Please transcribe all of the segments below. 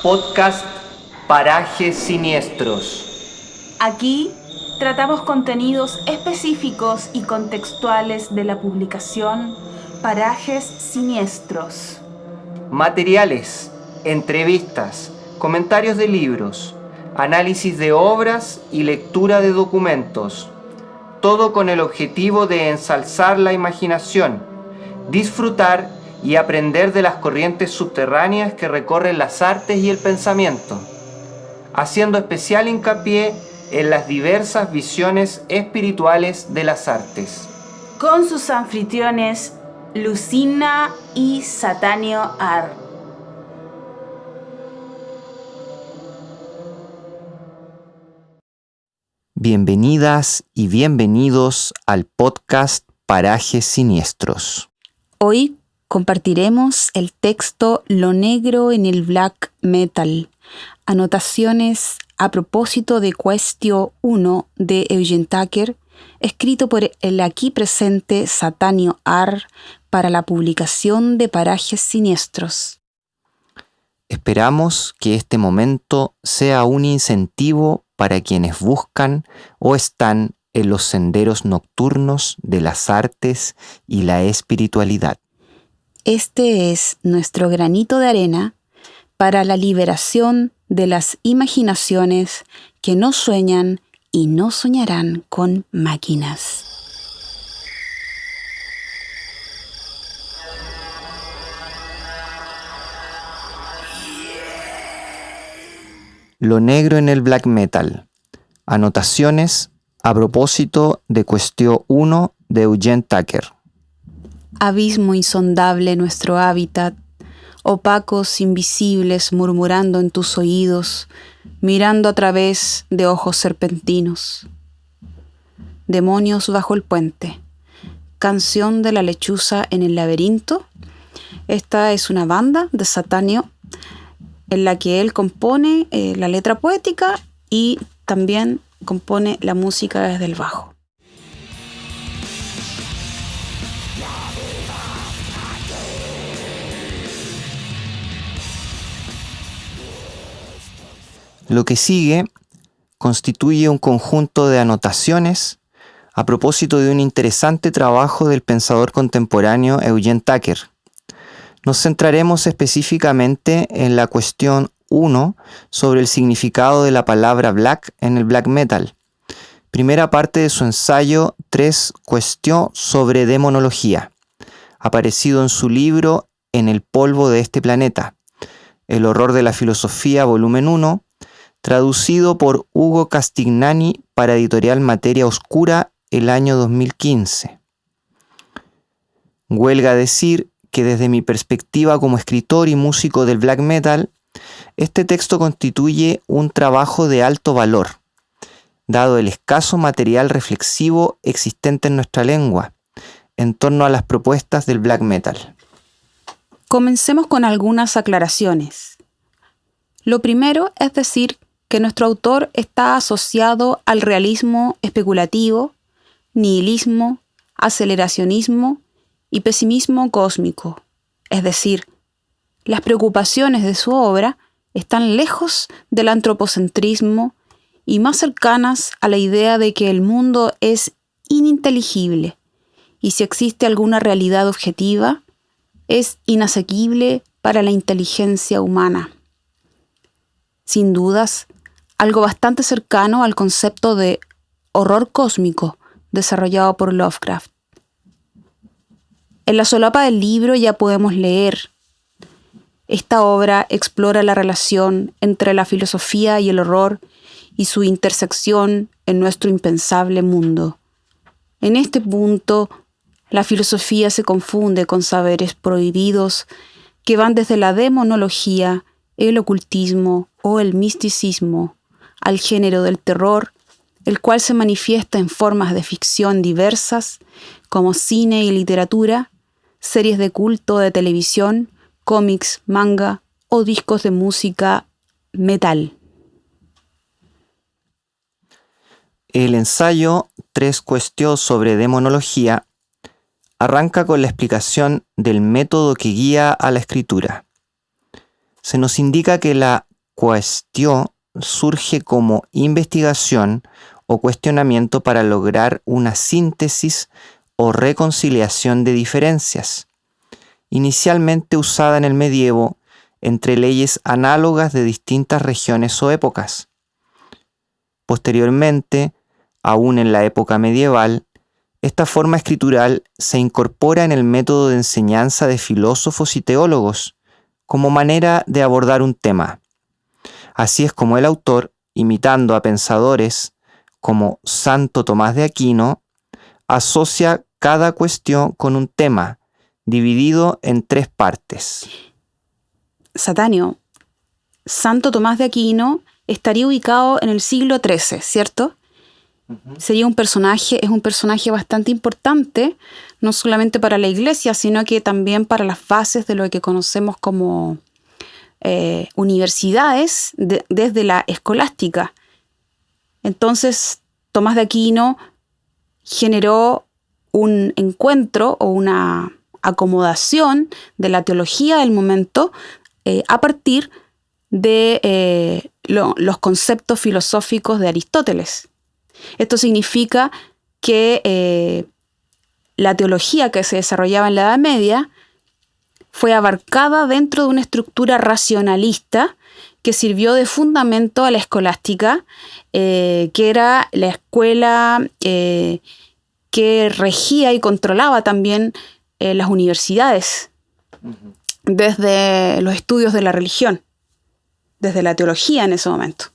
Podcast Parajes Siniestros. Aquí tratamos contenidos específicos y contextuales de la publicación Parajes Siniestros. Materiales, entrevistas, comentarios de libros, análisis de obras y lectura de documentos. Todo con el objetivo de ensalzar la imaginación, disfrutar y aprender de las corrientes subterráneas que recorren las artes y el pensamiento, haciendo especial hincapié en las diversas visiones espirituales de las artes. Con sus anfitriones Lucina y Satanio Ar. Bienvenidas y bienvenidos al podcast Parajes Siniestros. Hoy compartiremos el texto Lo negro en el black metal, anotaciones a propósito de Cuestión 1 de Eugen Tucker, escrito por el aquí presente Satanio Ar para la publicación de Parajes Siniestros. Esperamos que este momento sea un incentivo para quienes buscan o están en los senderos nocturnos de las artes y la espiritualidad. Este es nuestro granito de arena para la liberación de las imaginaciones que no sueñan y no soñarán con máquinas. Lo negro en el black metal. Anotaciones a propósito de Cuestión 1 de Eugen Tucker. Abismo insondable nuestro hábitat, opacos invisibles murmurando en tus oídos, mirando a través de ojos serpentinos. Demonios bajo el puente. Canción de la lechuza en el laberinto. Esta es una banda de Satanio en la que él compone la letra poética y también compone la música desde el bajo. Lo que sigue constituye un conjunto de anotaciones a propósito de un interesante trabajo del pensador contemporáneo Eugen Tucker. Nos centraremos específicamente en la cuestión 1 sobre el significado de la palabra black en el black metal, primera parte de su ensayo 3 Cuestión sobre demonología, aparecido en su libro En el polvo de este planeta, El horror de la filosofía, volumen 1, traducido por Hugo Castignani para Editorial Materia Oscura el año 2015. Huelga decir que desde mi perspectiva como escritor y músico del black metal, este texto constituye un trabajo de alto valor, dado el escaso material reflexivo existente en nuestra lengua, en torno a las propuestas del black metal. Comencemos con algunas aclaraciones. Lo primero es decir que nuestro autor está asociado al realismo especulativo, nihilismo, aceleracionismo y pesimismo cósmico. Es decir, las preocupaciones de su obra están lejos del antropocentrismo y más cercanas a la idea de que el mundo es ininteligible y si existe alguna realidad objetiva, es inasequible para la inteligencia humana. Sin dudas, algo bastante cercano al concepto de horror cósmico desarrollado por Lovecraft. En la solapa del libro ya podemos leer: esta obra explora la relación entre la filosofía y el horror y su intersección en nuestro impensable mundo. En este punto, la filosofía se confunde con saberes prohibidos que van desde la demonología, el ocultismo o el misticismo, al género del terror, el cual se manifiesta en formas de ficción diversas como cine y literatura, series de culto de televisión, cómics, manga o discos de música metal. El ensayo 3 Cuestión sobre demonología arranca con la explicación del método que guía a la escritura. Se nos indica que la cuestión surge como investigación o cuestionamiento para lograr una síntesis o reconciliación de diferencias, inicialmente usada en el medievo entre leyes análogas de distintas regiones o épocas. Posteriormente, aún en la época medieval, esta forma escritural se incorpora en el método de enseñanza de filósofos y teólogos como manera de abordar un tema. Así es como el autor, imitando a pensadores como Santo Tomás de Aquino, asocia cada cuestión con un tema, dividido en 3 partes. Satanio, Santo Tomás de Aquino estaría ubicado en el siglo XIII, ¿cierto? Sería es un personaje bastante importante, no solamente para la Iglesia, sino que también para las bases de lo que conocemos como universidades desde la escolástica. Entonces, Tomás de Aquino generó un encuentro o una acomodación de la teología del momento a partir de los conceptos filosóficos de Aristóteles. Esto significa que la teología que se desarrollaba en la Edad Media fue abarcada dentro de una estructura racionalista que sirvió de fundamento a la escolástica, que era la escuela que regía y controlaba también las universidades, desde los estudios de la religión, desde la teología en ese momento.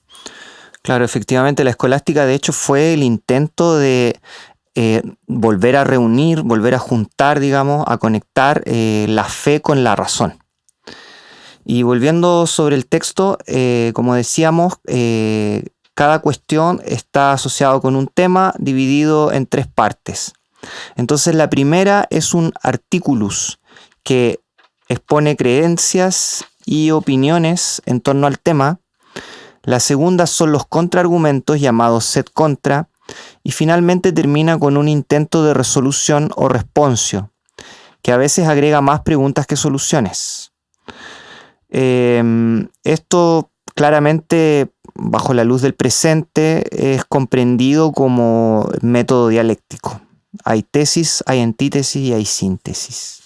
Claro, efectivamente, la escolástica de hecho fue el intento de volver a reunir, volver a juntar, digamos, a conectar la fe con la razón. Y volviendo sobre el texto, como decíamos, cada cuestión está asociado con un tema dividido en 3 partes. Entonces la primera es un articulus que expone creencias y opiniones en torno al tema. La segunda son los contraargumentos llamados sed contra, y finalmente termina con un intento de resolución o responsio, que a veces agrega más preguntas que soluciones. Esto claramente, bajo la luz del presente, es comprendido como método dialéctico. Hay tesis, hay antítesis y hay síntesis.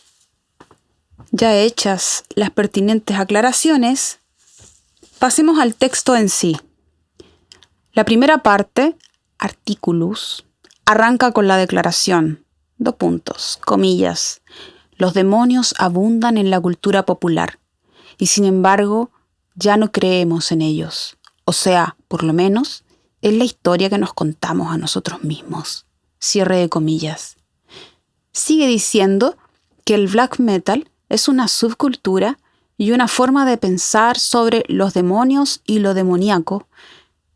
Ya hechas las pertinentes aclaraciones, pasemos al texto en sí. La primera parte, articulus, arranca con la declaración, comillas, los demonios abundan en la cultura popular y sin embargo ya no creemos en ellos, o sea, por lo menos es la historia que nos contamos a nosotros mismos, cierre de comillas. Sigue diciendo que el black metal es una subcultura y una forma de pensar sobre los demonios y lo demoníaco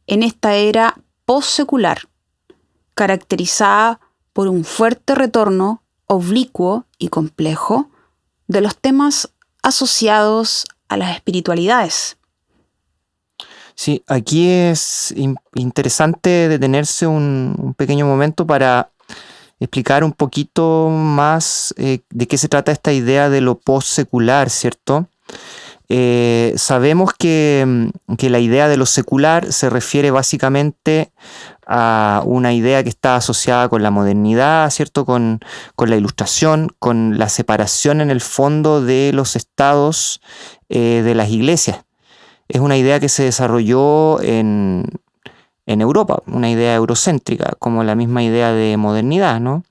en esta era post-secular, caracterizada por un fuerte retorno oblicuo y complejo de los temas asociados a las espiritualidades. Sí, aquí es interesante detenerse un pequeño momento para explicar un poquito más de qué se trata esta idea de lo post-secular, ¿cierto? Sabemos que la idea de lo secular se refiere básicamente a una idea que está asociada con la modernidad, ¿cierto? Con la ilustración, con la separación en el fondo de los estados de las iglesias. Es una idea que se desarrolló en Europa, una idea eurocéntrica, como la misma idea de modernidad, ¿no?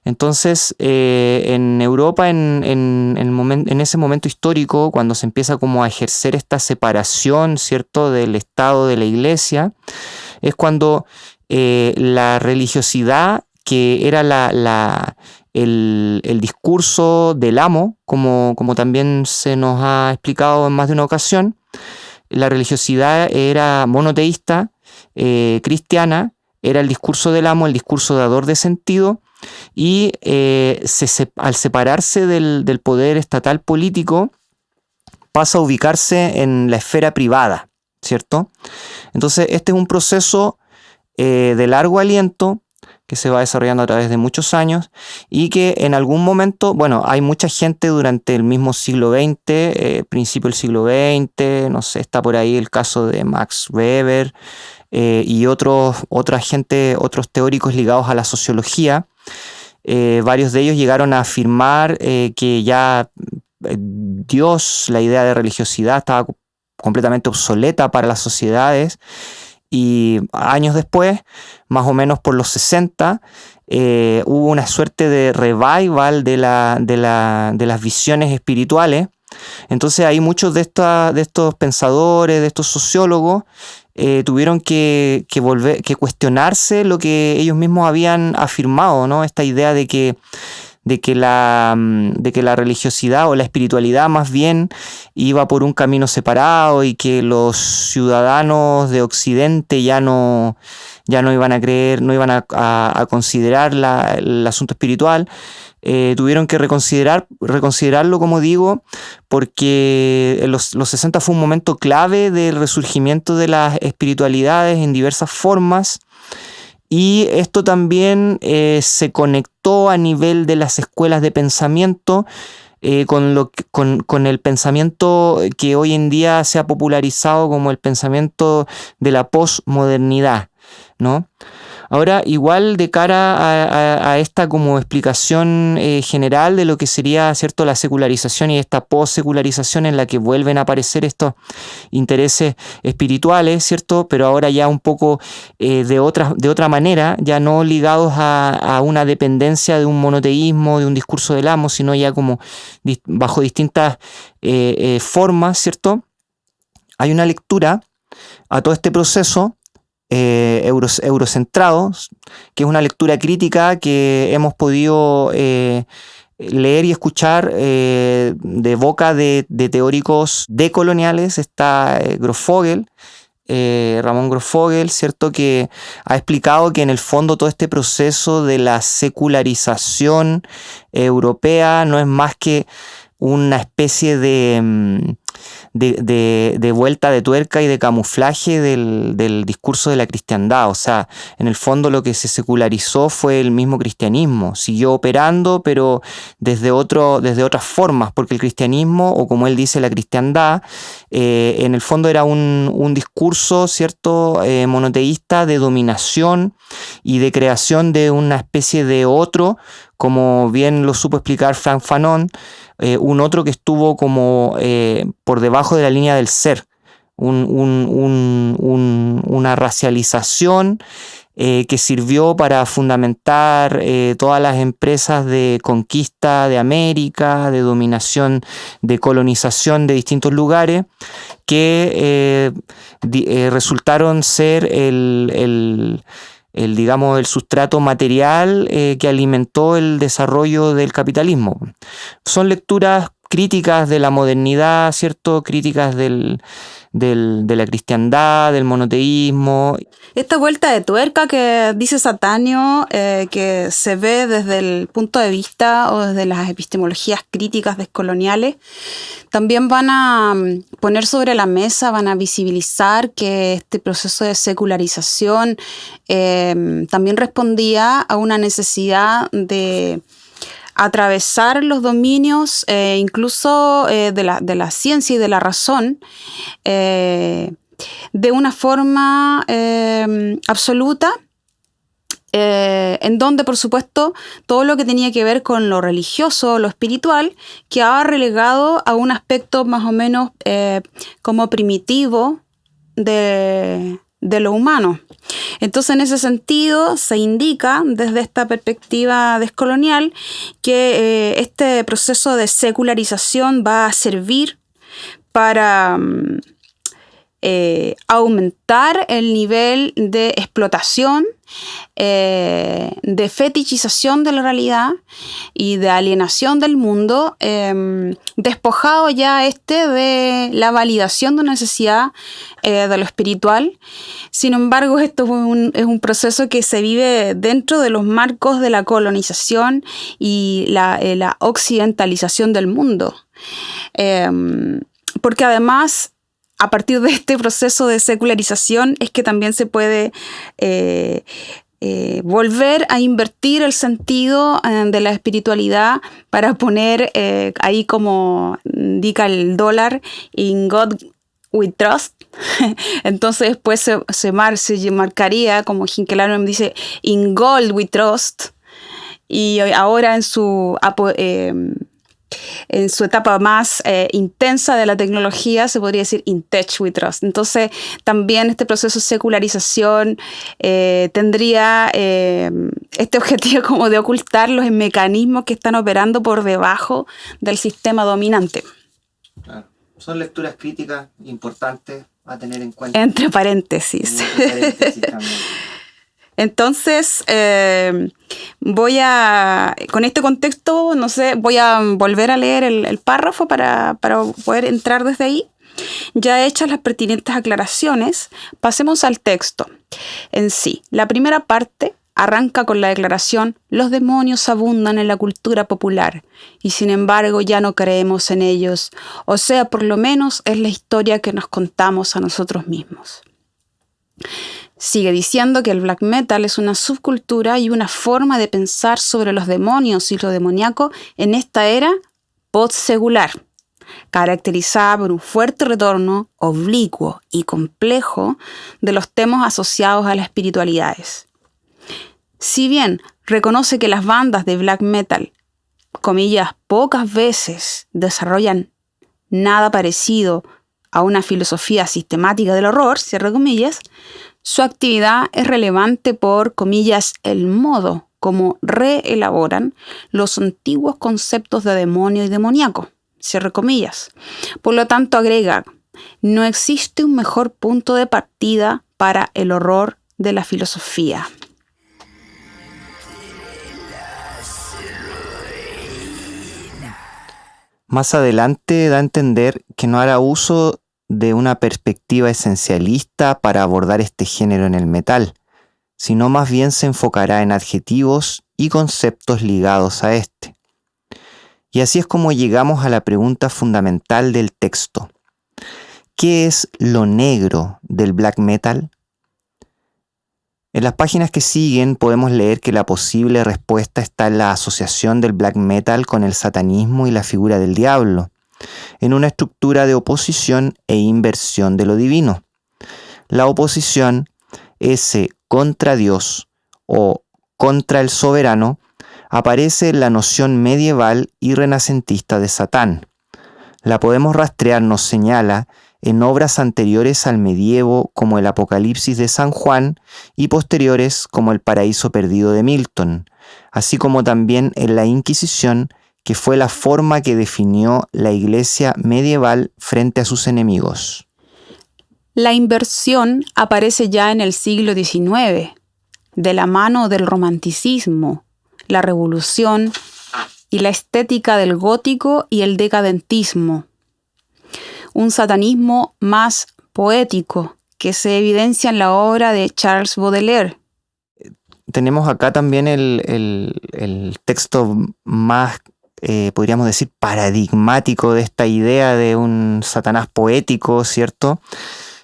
Entonces, en Europa, en ese momento histórico, cuando se empieza como a ejercer esta separación, ¿cierto?, del Estado de la Iglesia, es cuando la religiosidad, que era el discurso del amo, como también se nos ha explicado en más de una ocasión, la religiosidad era monoteísta, cristiana, era el discurso del amo, el discurso dador de sentido, y al separarse del poder estatal político, pasa a ubicarse en la esfera privada, ¿cierto? Entonces este es un proceso de largo aliento que se va desarrollando a través de muchos años y que en algún momento, bueno, hay mucha gente durante el mismo siglo XX, principio del siglo XX, no sé, está por ahí el caso de Max Weber y otros teóricos ligados a la sociología. Varios de ellos llegaron a afirmar que ya Dios, la idea de religiosidad, estaba completamente obsoleta para las sociedades, y años después, más o menos por los 60, hubo una suerte de revival de las visiones espirituales. Entonces ahí muchos de estos pensadores, de estos sociólogos, tuvieron que cuestionarse lo que ellos mismos habían afirmado, ¿no? Esta idea de que la religiosidad o la espiritualidad más bien iba por un camino separado y que los ciudadanos de Occidente ya no iban a creer, no iban a considerar el asunto espiritual. Tuvieron que reconsiderarlo, como digo, porque los 60 fue un momento clave del resurgimiento de las espiritualidades en diversas formas. Y esto también se conectó a nivel de las escuelas de pensamiento con el pensamiento que hoy en día se ha popularizado como el pensamiento de la posmodernidad, ¿no? Ahora, igual de cara a esta como explicación general de lo que sería, ¿cierto?, la secularización y esta possecularización en la que vuelven a aparecer estos intereses espirituales, ¿cierto?, pero ahora ya un poco de otra manera, ya no ligados a una dependencia de un monoteísmo, de un discurso del amo, sino ya como bajo distintas formas, ¿cierto? Hay una lectura a todo este proceso eurocentrados, que es una lectura crítica que hemos podido leer y escuchar de boca de teóricos decoloniales. Está Grosfoguel, Ramón Grosfoguel, ¿cierto?, que ha explicado que en el fondo todo este proceso de la secularización europea no es más que una especie de vuelta de tuerca y de camuflaje del discurso de la cristiandad. O sea, en el fondo lo que se secularizó fue el mismo cristianismo. Siguió operando, pero desde otras formas, porque el cristianismo, o como él dice, la cristiandad, en el fondo era un discurso, ¿cierto?, monoteísta de dominación y de creación de una especie de otro, como bien lo supo explicar Frank Fanon, un otro que estuvo como por debajo de la línea del ser, una racialización que sirvió para fundamentar todas las empresas de conquista de América, de dominación, de colonización de distintos lugares, que resultaron ser el sustrato material que alimentó el desarrollo del capitalismo. Son lecturas críticas de la modernidad, ¿cierto?, críticas de la cristiandad, del monoteísmo. Esta vuelta de tuerca que dice Satanio, que se ve desde el punto de vista o desde las epistemologías críticas descoloniales, también van a poner sobre la mesa, van a visibilizar que este proceso de secularización también respondía a una necesidad de atravesar los dominios incluso de la ciencia y de la razón de una forma absoluta, en donde, por supuesto, todo lo que tenía que ver con lo religioso, lo espiritual, quedaba relegado a un aspecto más o menos como primitivo de lo humano. Entonces, en ese sentido, se indica desde esta perspectiva descolonial que este proceso de secularización va a servir para aumentar el nivel de explotación, de fetichización de la realidad y de alienación del mundo, despojado ya de la validación de una necesidad de lo espiritual. Sin embargo, esto es un proceso que se vive dentro de los marcos de la colonización y la occidentalización del mundo. Porque además, a partir de este proceso de secularización es que también se puede volver a invertir el sentido de la espiritualidad para poner ahí, como indica el dólar, in God we trust. Entonces después se marcaría, como Hinkelarium dice, in gold we trust. Y ahora en su etapa más intensa de la tecnología se podría decir in tech we trust. Entonces también este proceso de secularización tendría este objetivo como de ocultar los mecanismos que están operando por debajo del sistema dominante. Claro. Son lecturas críticas importantes a tener en cuenta. Entre paréntesis. También. Entonces, con este contexto, voy a volver a leer el párrafo para poder entrar desde ahí. Ya hechas las pertinentes aclaraciones, pasemos al texto en sí. La primera parte arranca con la declaración: los demonios abundan en la cultura popular y sin embargo ya no creemos en ellos, o sea, por lo menos es la historia que nos contamos a nosotros mismos. Sigue diciendo que el black metal es una subcultura y una forma de pensar sobre los demonios y lo demoníaco en esta era post-secular, caracterizada por un fuerte retorno oblicuo y complejo de los temas asociados a las espiritualidades. Si bien reconoce que las bandas de black metal, comillas, pocas veces desarrollan nada parecido a una filosofía sistemática del horror, cierre comillas, su actividad es relevante por, comillas, el modo como reelaboran los antiguos conceptos de demonio y demoníaco, cierre comillas. Por lo tanto, agrega, no existe un mejor punto de partida para el horror de la filosofía. Más adelante da a entender que no hará uso de una perspectiva esencialista para abordar este género en el metal, sino más bien se enfocará en adjetivos y conceptos ligados a este. Y así es como llegamos a la pregunta fundamental del texto. ¿Qué es lo negro del black metal? En las páginas que siguen podemos leer que la posible respuesta está en la asociación del black metal con el satanismo y la figura del diablo, en una estructura de oposición e inversión de lo divino. La oposición, ese contra Dios o contra el soberano, aparece en la noción medieval y renacentista de Satán. La podemos rastrear, nos señala, en obras anteriores al medievo como el Apocalipsis de San Juan y posteriores como el Paraíso Perdido de Milton, así como también en la Inquisición, que fue la forma que definió la Iglesia medieval frente a sus enemigos. La inversión aparece ya en el siglo XIX, de la mano del romanticismo, la revolución y la estética del gótico y el decadentismo. Un satanismo más poético que se evidencia en la obra de Charles Baudelaire. Tenemos acá también el texto más, podríamos decir, paradigmático de esta idea de un Satanás poético, ¿cierto?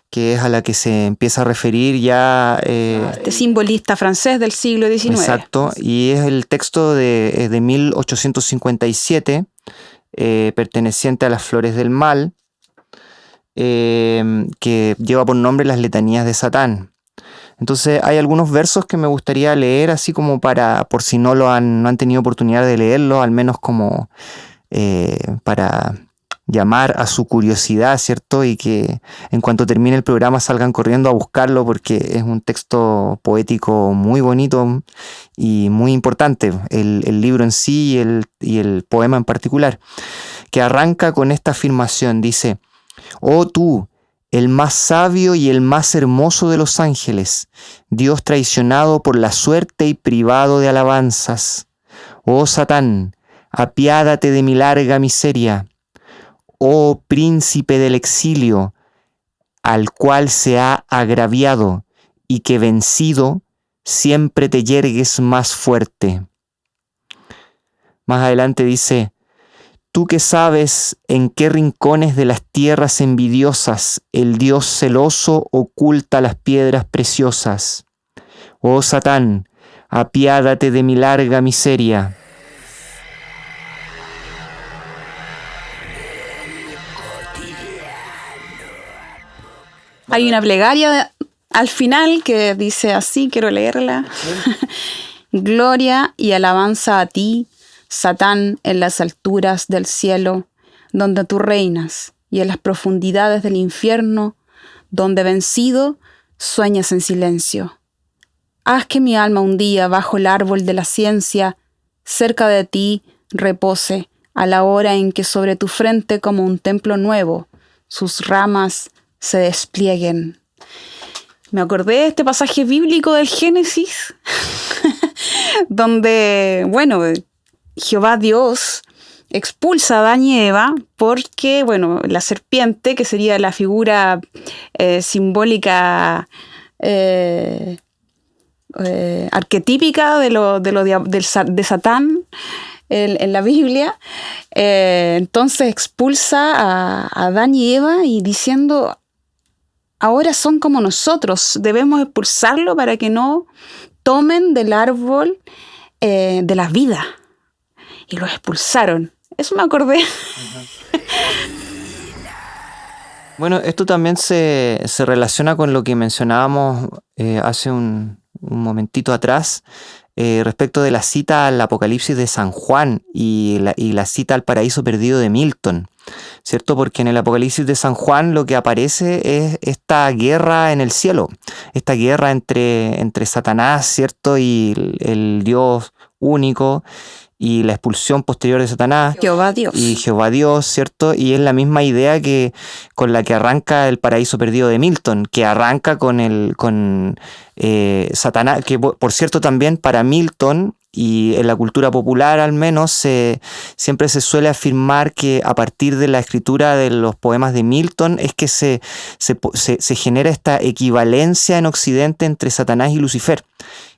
Que es a la que se empieza a referir ya... este simbolista francés del siglo XIX. Exacto, y es el texto de 1857, perteneciente a las Flores del Mal, que lleva por nombre Las Letanías de Satán. Entonces hay algunos versos que me gustaría leer, así como por si no han tenido oportunidad de leerlo, al menos como para llamar a su curiosidad, ¿cierto? Y que en cuanto termine el programa salgan corriendo a buscarlo, porque es un texto poético muy bonito y muy importante, el libro en sí y el poema en particular, que arranca con esta afirmación, dice: «Oh tú, el más sabio y el más hermoso de los ángeles, Dios traicionado por la suerte y privado de alabanzas. Oh Satán, apiádate de mi larga miseria. Oh príncipe del exilio, al cual se ha agraviado, y que vencido siempre te yergues más fuerte». Más adelante dice: «Tú que sabes en qué rincones de las tierras envidiosas el Dios celoso oculta las piedras preciosas. Oh Satán, apiádate de mi larga miseria. Hay una plegaria al final que dice así, quiero leerla. Gloria y alabanza a ti, Satán, en las alturas del cielo, donde tú reinas, y en las profundidades del infierno, donde vencido, sueñas en silencio. Haz que mi alma un día bajo el árbol de la ciencia, cerca de ti, repose, a la hora en que sobre tu frente como un templo nuevo, sus ramas se desplieguen. Me acordé de este pasaje bíblico del Génesis, donde, bueno, Jehová Dios expulsa a Adán y Eva porque, bueno, la serpiente, que sería la figura simbólica arquetípica de Satán en la Biblia, entonces expulsa a Adán y Eva y diciendo, ahora son como nosotros, debemos expulsarlo para que no tomen del árbol de la vida. Y los expulsaron. Eso me acordé. Bueno, esto también se relaciona con lo que mencionábamos hace un momentito atrás respecto de la cita al Apocalipsis de San Juan y la cita al paraíso perdido de Milton, ¿cierto? Porque en el Apocalipsis de San Juan lo que aparece es esta guerra en el cielo, esta guerra entre Satanás, ¿cierto? Y el Dios único, y la expulsión posterior de Satanás. Jehová Dios. Y Jehová Dios, ¿cierto? Y es la misma idea que con la que arranca el paraíso perdido de Milton, que arranca con Satanás, que por cierto también para Milton y en la cultura popular al menos siempre se suele afirmar que a partir de la escritura de los poemas de Milton es que se genera esta equivalencia en Occidente entre Satanás y Lucifer,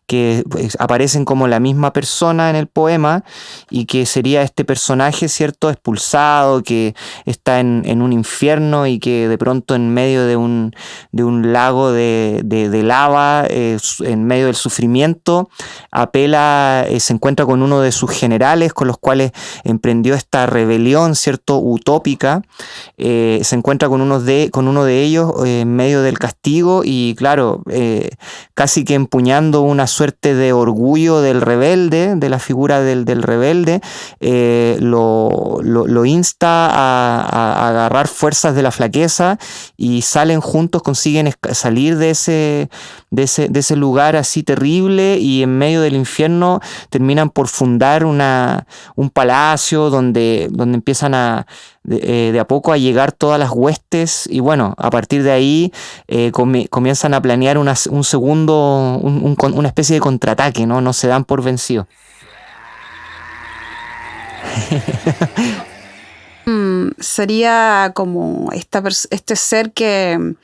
que aparecen como la misma persona en el poema y que sería este personaje, ¿cierto?, expulsado, que está en un infierno y que de pronto en medio de un lago de lava, en medio del sufrimiento, apela, se encuentra con uno de sus generales con los cuales emprendió esta rebelión, ¿cierto?, utópica. Se encuentra con uno de ellos en medio del castigo y claro, casi que empuñando una suerte de orgullo del rebelde, de la figura del rebelde, lo insta a agarrar fuerzas de la flaqueza y salen juntos, consiguen salir de ese lugar así terrible y en medio del infierno terminan por fundar un palacio donde empiezan de a poco a llegar todas las huestes y bueno, a partir de ahí comienzan a planear una especie de contraataque, ¿no? No se dan por vencidos. Sería como este ser que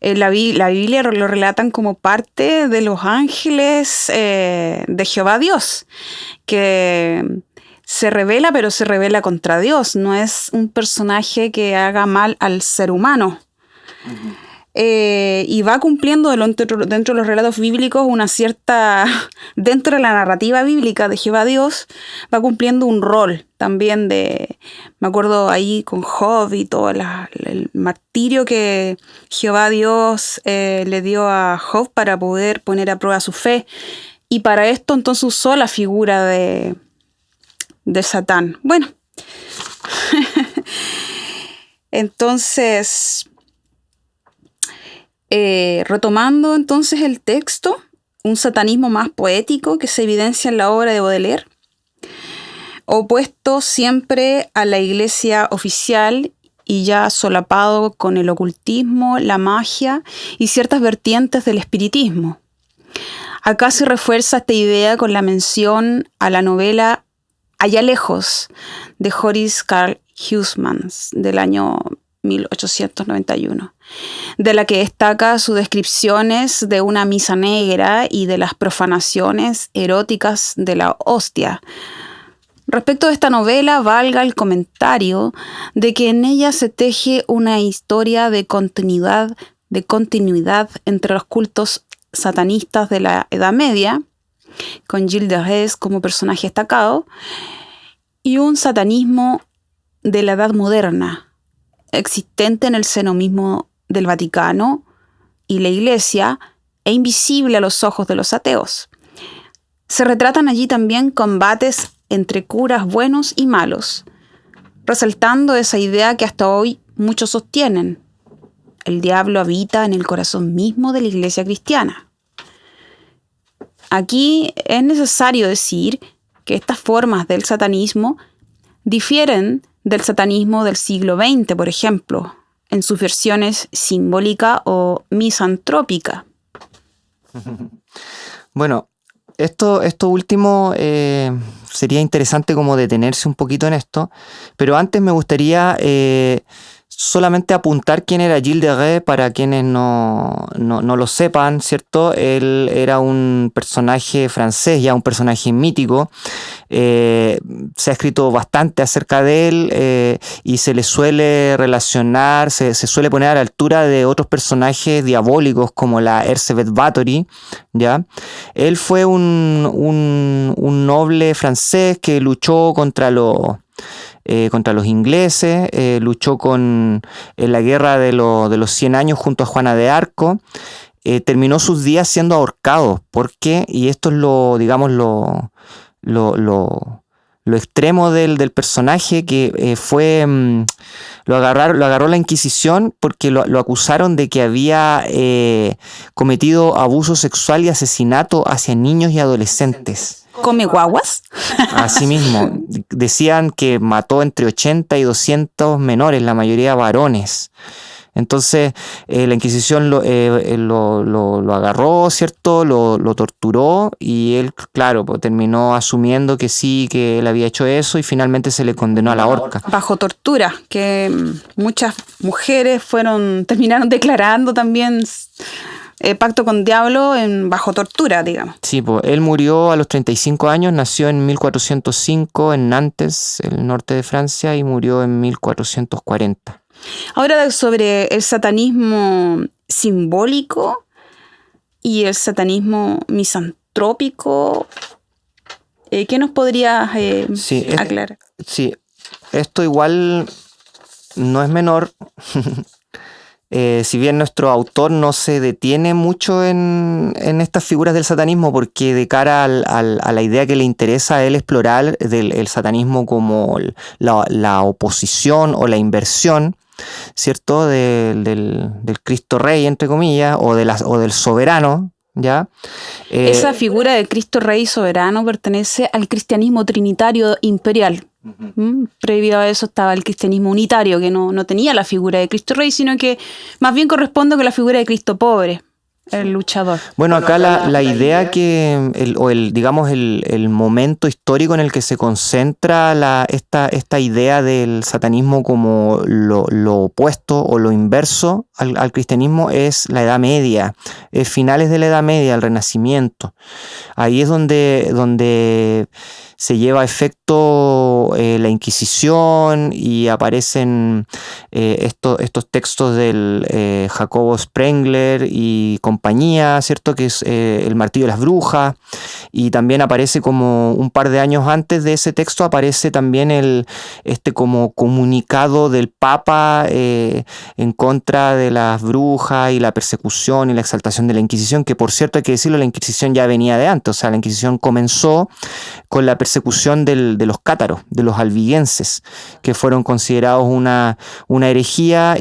la Biblia lo relatan como parte de los ángeles de Jehová Dios, que se revela, pero se revela contra Dios. No es un personaje que haga mal al ser humano. Uh-huh. Y va cumpliendo dentro de los relatos bíblicos dentro de la narrativa bíblica de Jehová Dios, va cumpliendo un rol también me acuerdo ahí con Job y todo el martirio que Jehová Dios le dio a Job para poder poner a prueba su fe. Y para esto entonces usó la figura de Satán. Bueno, entonces, retomando entonces el texto, un satanismo más poético que se evidencia en la obra de Baudelaire, opuesto siempre a la iglesia oficial y ya solapado con el ocultismo, la magia y ciertas vertientes del espiritismo. Acá se refuerza esta idea con la mención a la novela Allá lejos, de Joris Karl Huysmans, del año 1891, de la que destaca sus descripciones de una misa negra y de las profanaciones eróticas de la hostia. Respecto de esta novela, valga el comentario de que en ella se teje una historia de continuidad entre los cultos satanistas de la Edad Media con Gilles Deleuze como personaje destacado, y un satanismo de la Edad Moderna, existente en el seno mismo del Vaticano y la Iglesia, e invisible a los ojos de los ateos. Se retratan allí también combates entre curas buenos y malos, resaltando esa idea que hasta hoy muchos sostienen: el diablo habita en el corazón mismo de la Iglesia cristiana. Aquí es necesario decir que estas formas del satanismo difieren del satanismo del siglo XX, por ejemplo, en sus versiones simbólica o misantrópica. Bueno, esto último sería interesante como detenerse un poquito en esto, pero antes me gustaría solamente apuntar quién era Gilles Deleuze para quienes no lo sepan, ¿cierto? Él era un personaje francés, ya un personaje mítico. Se ha escrito bastante acerca de él y se le suele relacionar, se suele poner a la altura de otros personajes diabólicos como la Erzsébet Báthory, ¿ya? Él fue un noble francés que luchó contra los ingleses, luchó en la guerra de los 100 años junto a Juana de Arco. Terminó sus días siendo ahorcado. ¿Por qué? Y esto es lo extremo del personaje, que lo agarró la Inquisición porque lo acusaron de que había cometido abuso sexual y asesinato hacia niños y adolescentes. ¿Come guaguas? Asimismo, decían que mató entre 80 y 200 menores, la mayoría varones. Entonces la Inquisición lo agarró, ¿cierto? Lo torturó y él, claro, pues, terminó asumiendo que sí, que él había hecho eso y finalmente se le condenó a la horca. Bajo tortura, que muchas mujeres terminaron declarando también pacto con diablo bajo tortura, digamos. Sí, pues él murió a los 35 años, nació en 1405 en Nantes, el norte de Francia, y murió en 1440. Ahora, sobre el satanismo simbólico y el satanismo misantrópico, ¿qué nos podrías aclarar? Sí, esto igual no es menor. Si bien nuestro autor no se detiene mucho en estas figuras del satanismo, porque de cara a la idea que le interesa a él explorar el satanismo como la oposición o la inversión, ¿cierto? Del Cristo Rey, entre comillas, o del soberano, ¿ya? Esa figura del Cristo Rey soberano pertenece al cristianismo trinitario imperial. Previo a eso estaba el cristianismo unitario, que no tenía la figura de Cristo Rey, sino que más bien corresponde con la figura de Cristo pobre, el luchador. Bueno, acá la idea que, el momento histórico en el que se concentra esta idea del satanismo como lo opuesto o lo inverso al cristianismo es la Edad Media, finales de la Edad Media, el Renacimiento. Ahí es donde se lleva a efecto la Inquisición y aparecen estos textos del Jacobo Sprengler y compañía, ¿cierto? Que es El martillo de las brujas, y también aparece como un par de años antes de ese texto aparece también como comunicado del Papa en contra de las brujas y la persecución y la exaltación de la Inquisición, que por cierto hay que decirlo, la Inquisición ya venía de antes, o sea, la Inquisición comenzó con la persecución de los cátaros, de los albigenses, que fueron considerados una herejía.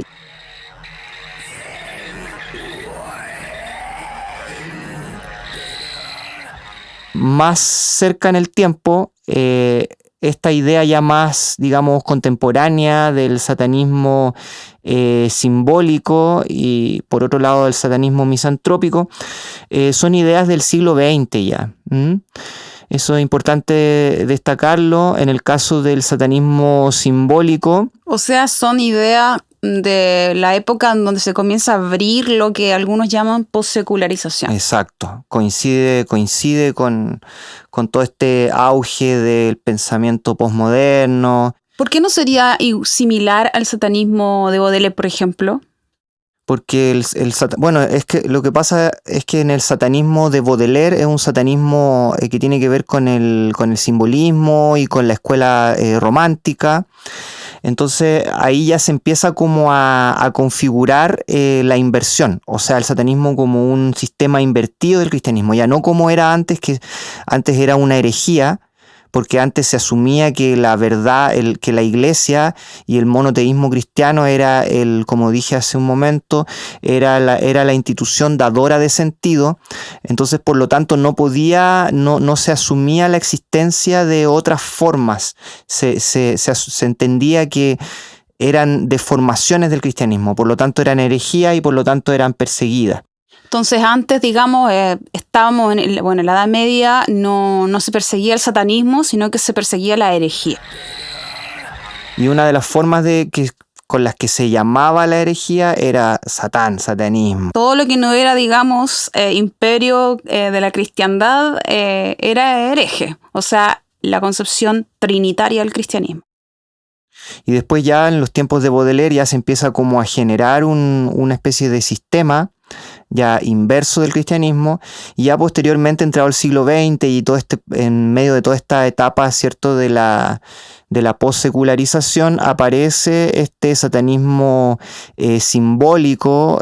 Más cerca en el tiempo, esta idea ya más, digamos, contemporánea del satanismo simbólico y por otro lado del satanismo misantrópico, son ideas del siglo XX ya. Eso es importante destacarlo. En el caso del satanismo simbólico, o sea, son ideas de la época en donde se comienza a abrir lo que algunos llaman possecularización. Exacto, coincide con todo este auge del pensamiento posmoderno. ¿Por qué no sería similar al satanismo de Baudelaire, por ejemplo? Porque bueno, es que lo que pasa es que en el satanismo de Baudelaire es un satanismo que tiene que ver con el simbolismo y con la escuela romántica. Entonces ahí ya se empieza como a configurar la inversión, o sea, el satanismo como un sistema invertido del cristianismo, ya no como era antes, que antes era una herejía, porque antes se asumía que la verdad, que la iglesia y el monoteísmo cristiano era como dije hace un momento, era la institución dadora de sentido. Entonces, por lo tanto, no se asumía la existencia de otras formas. Se entendía que eran deformaciones del cristianismo, por lo tanto eran herejías y por lo tanto eran perseguidas. Entonces antes, digamos, estábamos en la Edad Media, no se perseguía el satanismo, sino que se perseguía la herejía. Y una de las formas con las que se llamaba la herejía era satanismo. Todo lo que no era, digamos, imperio de la cristiandad era hereje, o sea, la concepción trinitaria del cristianismo. Y después ya en los tiempos de Baudelaire ya se empieza como a generar una especie de sistema ya inverso del cristianismo, y ya posteriormente, entrado el siglo XX y en medio de toda esta etapa, ¿cierto?, de la post-secularización, aparece este satanismo simbólico,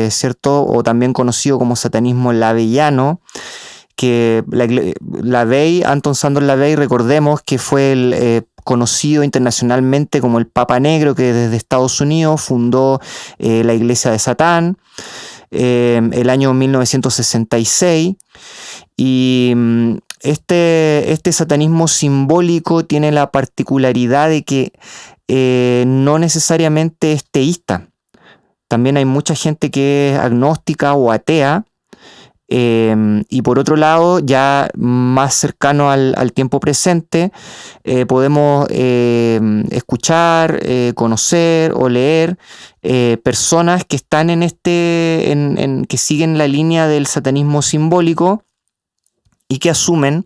¿cierto?, o también conocido como satanismo laveyano, que Anton Szandor Lavey, recordemos que fue conocido internacionalmente como el Papa Negro, que desde Estados Unidos fundó la Iglesia de Satán el año 1966, y este satanismo simbólico tiene la particularidad de que no necesariamente es teísta. También hay mucha gente que es agnóstica o atea. Y por otro lado, ya más cercano al tiempo presente, podemos escuchar, conocer o leer personas que están que siguen la línea del satanismo simbólico y que asumen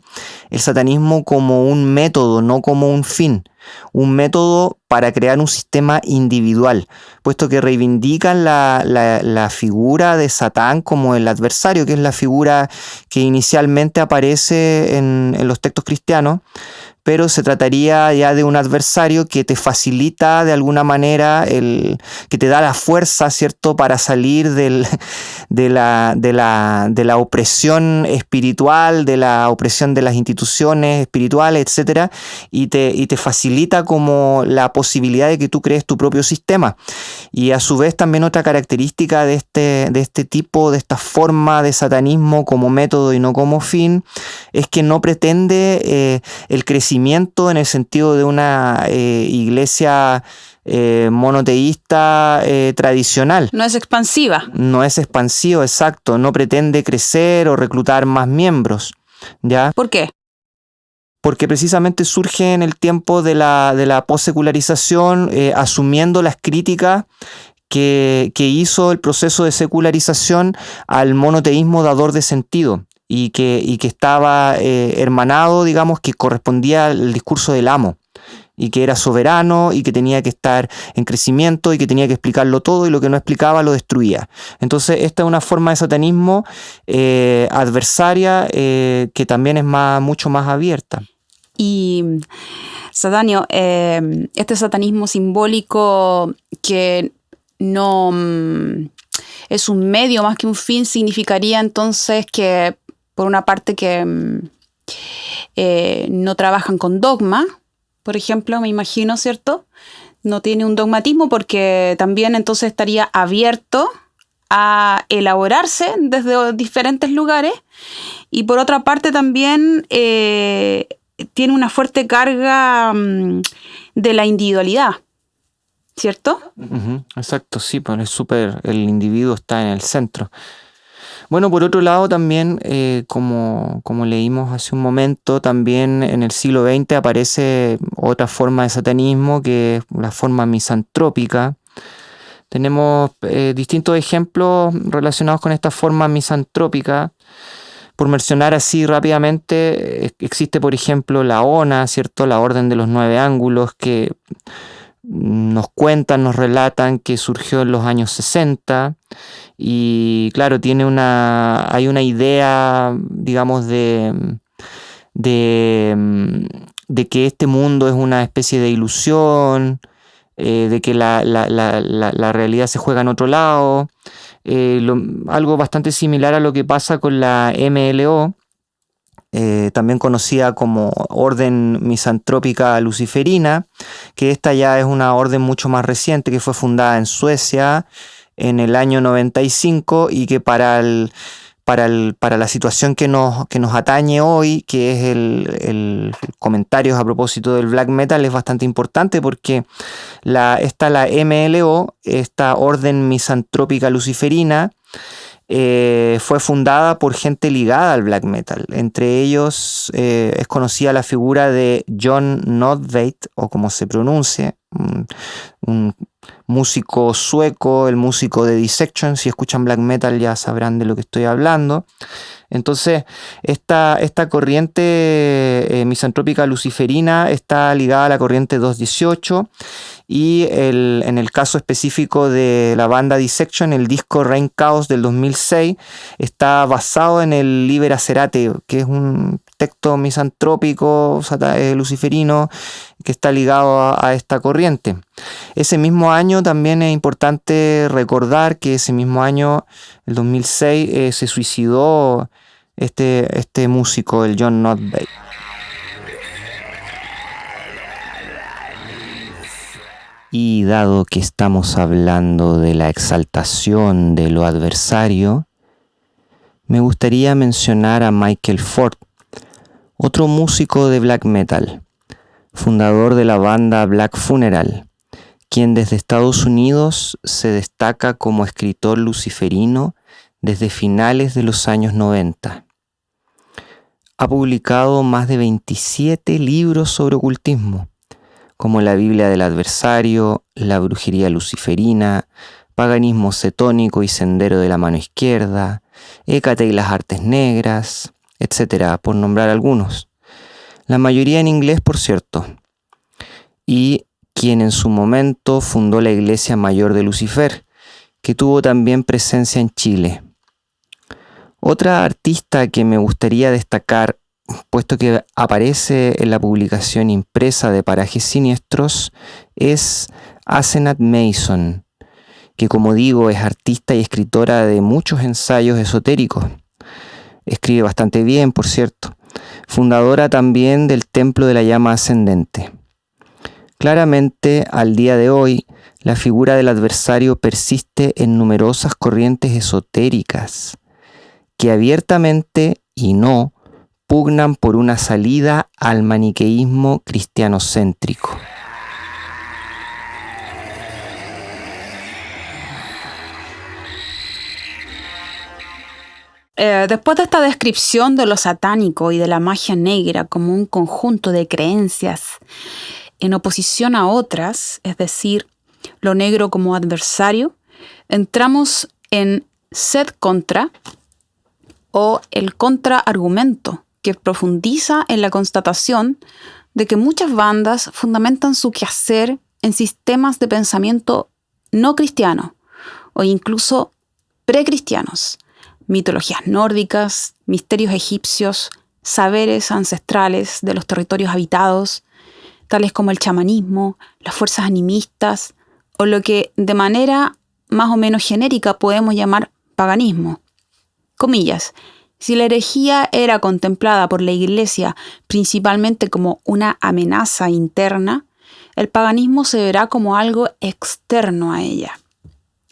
el satanismo como un método, no como un fin. Un método para crear un sistema individual, puesto que reivindican la figura de Satán como el adversario, que es la figura que inicialmente aparece en los textos cristianos, pero se trataría ya de un adversario que te facilita de alguna manera, que te da la fuerza, ¿cierto?, para salir de la opresión espiritual, de la opresión de las instituciones espirituales, etcétera, y te facilita como la posibilidad de que tú crees tu propio sistema. Y a su vez también otra característica de este tipo, de esta forma de satanismo como método y no como fin, es que no pretende el crecimiento en el sentido de una iglesia monoteísta tradicional. No es expansiva. No es expansivo, exacto. No pretende crecer o reclutar más miembros, ¿ya? ¿Por qué? Porque precisamente surge en el tiempo de la post-secularización, asumiendo las críticas que hizo el proceso de secularización al monoteísmo dador de sentido, y que estaba hermanado, digamos, que correspondía al discurso del amo, y que era soberano y que tenía que estar en crecimiento y que tenía que explicarlo todo, y lo que no explicaba lo destruía. Entonces esta es una forma de satanismo adversaria, que también es mucho más abierta. Y Satanio, este satanismo simbólico que no es un medio más que un fin, significaría entonces que, por una parte, que no trabajan con dogma, por ejemplo, me imagino, ¿cierto? No tiene un dogmatismo, porque también entonces estaría abierto a elaborarse desde diferentes lugares, y por otra parte también tiene una fuerte carga de la individualidad, ¿cierto? Uh-huh, exacto, sí, pues el individuo está en el centro. Bueno, por otro lado también, como leímos hace un momento, también en el siglo XX aparece otra forma de satanismo, que es la forma misantrópica. Tenemos distintos ejemplos relacionados con esta forma misantrópica. Por mencionar así rápidamente, existe por ejemplo la ONA, ¿cierto?, la Orden de los Nueve Ángulos, que nos cuentan, nos relatan que surgió en los años 60 y claro, hay una idea, digamos, de que este mundo es una especie de ilusión, de que la realidad se juega en otro lado, algo bastante similar a lo que pasa con la MLO, también conocida como Orden Misantrópica Luciferina, que esta ya es una orden mucho más reciente, que fue fundada en Suecia en el año 95 y que para la situación que nos atañe hoy, que es el comentarios a propósito del black metal, es bastante importante porque la MLO, esta Orden Misantrópica Luciferina, fue fundada por gente ligada al black metal. Entre ellos es conocida la figura de John Nordtveit, o como se pronuncie, un músico sueco, el músico de Dissection. Si escuchan black metal ya sabrán de lo que estoy hablando. Entonces, esta corriente misantrópica luciferina está ligada a la corriente 218 y en el caso específico de la banda Dissection, el disco Reign Chaos del 2006 está basado en el Liber Acerate, que es un texto misantrópico luciferino que está ligado a esta corriente. Ese mismo año también es importante recordar que ese mismo año, el 2006, se suicidó este músico, el John Nordtveit. Y dado que estamos hablando de la exaltación de lo adversario, me gustaría mencionar a Michael Ford, otro músico de black metal, fundador de la banda Black Funeral, quien desde Estados Unidos se destaca como escritor luciferino desde finales de los años 90. Ha publicado más de 27 libros sobre ocultismo, como la Biblia del Adversario, la brujería luciferina, paganismo cetónico y sendero de la mano izquierda, Hécate y las artes negras, etc., por nombrar algunos. La mayoría en inglés, por cierto. Y quien en su momento fundó la Iglesia Mayor de Lucifer, que tuvo también presencia en Chile. Otra artista que me gustaría destacar, puesto que aparece en la publicación impresa de Parajes Siniestros, es Asenath Mason, que como digo es artista y escritora de muchos ensayos esotéricos. Escribe bastante bien, por cierto. Fundadora también del Templo de la Llama Ascendente. Claramente, al día de hoy, la figura del adversario persiste en numerosas corrientes esotéricas que abiertamente y no pugnan por una salida al maniqueísmo cristianocéntrico. Después de esta descripción de lo satánico y de la magia negra como un conjunto de creencias en oposición a otras, es decir, lo negro como adversario, entramos en sed contra o el contraargumento, que profundiza en la constatación de que muchas bandas fundamentan su quehacer en sistemas de pensamiento no cristiano o incluso precristianos, mitologías nórdicas, misterios egipcios, saberes ancestrales de los territorios habitados, tales como el chamanismo, las fuerzas animistas o lo que de manera más o menos genérica podemos llamar paganismo. Comillas, si la herejía era contemplada por la Iglesia principalmente como una amenaza interna, el paganismo se verá como algo externo a ella.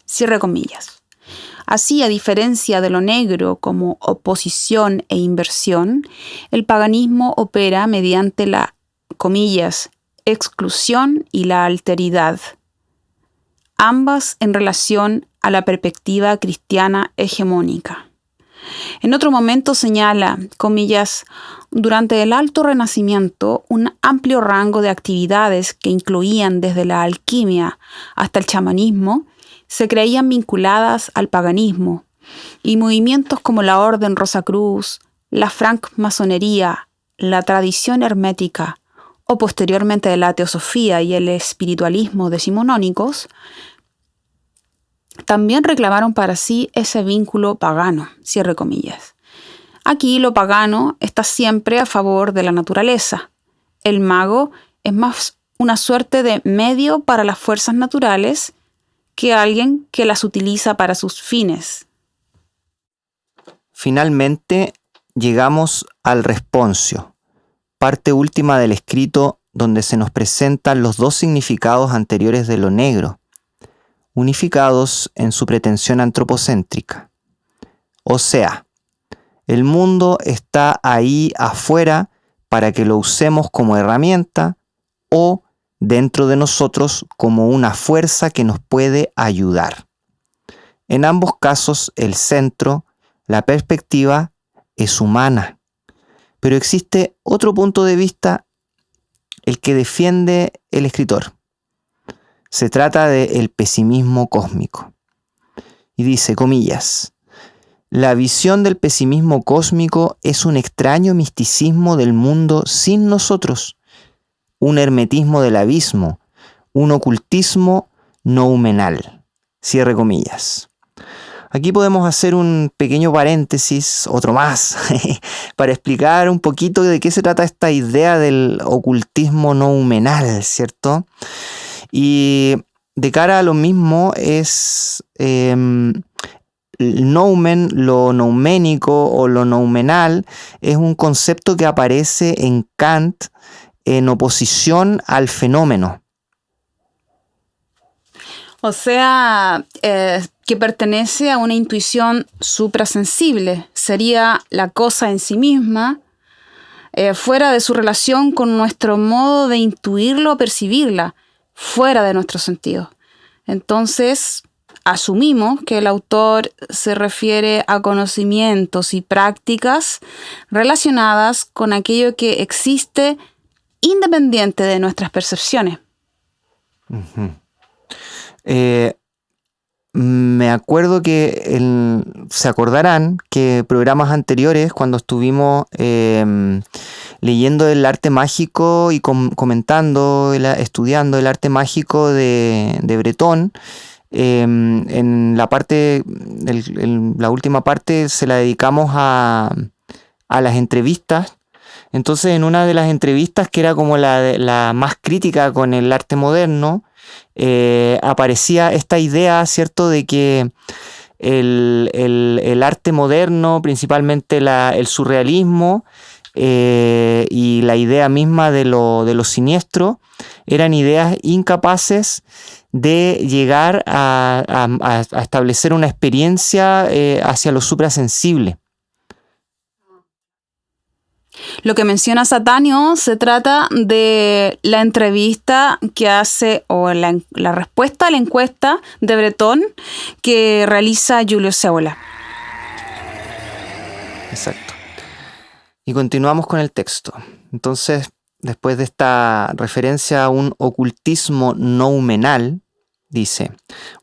Cierre comillas. Así, a diferencia de lo negro como oposición e inversión, el paganismo opera mediante la, comillas, exclusión y la alteridad, ambas en relación a la perspectiva cristiana hegemónica. En otro momento señala, comillas, durante el Alto Renacimiento, un amplio rango de actividades que incluían desde la alquimia hasta el chamanismo se creían vinculadas al paganismo, y movimientos como la Orden Rosacruz, la francmasonería, la tradición hermética o posteriormente de la teosofía y el espiritualismo decimonónicos, también reclamaron para sí ese vínculo pagano, cierre comillas. Aquí lo pagano está siempre a favor de la naturaleza. El mago es más una suerte de medio para las fuerzas naturales que alguien que las utiliza para sus fines. Finalmente, llegamos al responsio, parte última del escrito donde se nos presentan los dos significados anteriores de lo negro, unificados en su pretensión antropocéntrica. O sea, el mundo está ahí afuera para que lo usemos como herramienta o dentro de nosotros como una fuerza que nos puede ayudar. En ambos casos, el centro, la perspectiva, es humana. Pero existe otro punto de vista, el que defiende el escritor. Se trata del pesimismo cósmico. Y dice, comillas, la visión del pesimismo cósmico es un extraño misticismo del mundo sin nosotros, un hermetismo del abismo, un ocultismo noumenal. Cierre comillas. Aquí podemos hacer un pequeño paréntesis, otro más, para explicar un poquito de qué se trata esta idea del ocultismo noumenal, ¿cierto? Y de cara a lo mismo es el noumen, lo nouménico o lo noumenal, es un concepto que aparece en Kant en oposición al fenómeno. O sea, que pertenece a una intuición suprasensible. Sería la cosa en sí misma, fuera de su relación con nuestro modo de intuirlo o percibirla, fuera de nuestros sentidos. Entonces, asumimos que el autor se refiere a conocimientos y prácticas relacionadas con aquello que existe independiente de nuestras percepciones. Uh-huh. Me acuerdo que se acordarán que programas anteriores, cuando estuvimos leyendo el arte mágico y comentando, estudiando el arte mágico de Bretón, en la parte, en la última parte se la dedicamos a las entrevistas. Entonces, en una de las entrevistas, que era como la más crítica con el arte moderno, aparecía esta idea, ¿cierto?, de que el arte moderno, principalmente el surrealismo y la idea misma de lo siniestro, eran ideas incapaces de llegar a establecer una experiencia hacia lo suprasensible. Lo que menciona Satanio se trata de la entrevista que hace, o la respuesta a la encuesta de Bretón que realiza Julio Cébola. Exacto. Y continuamos con el texto. Entonces, después de esta referencia a un ocultismo noumenal, dice,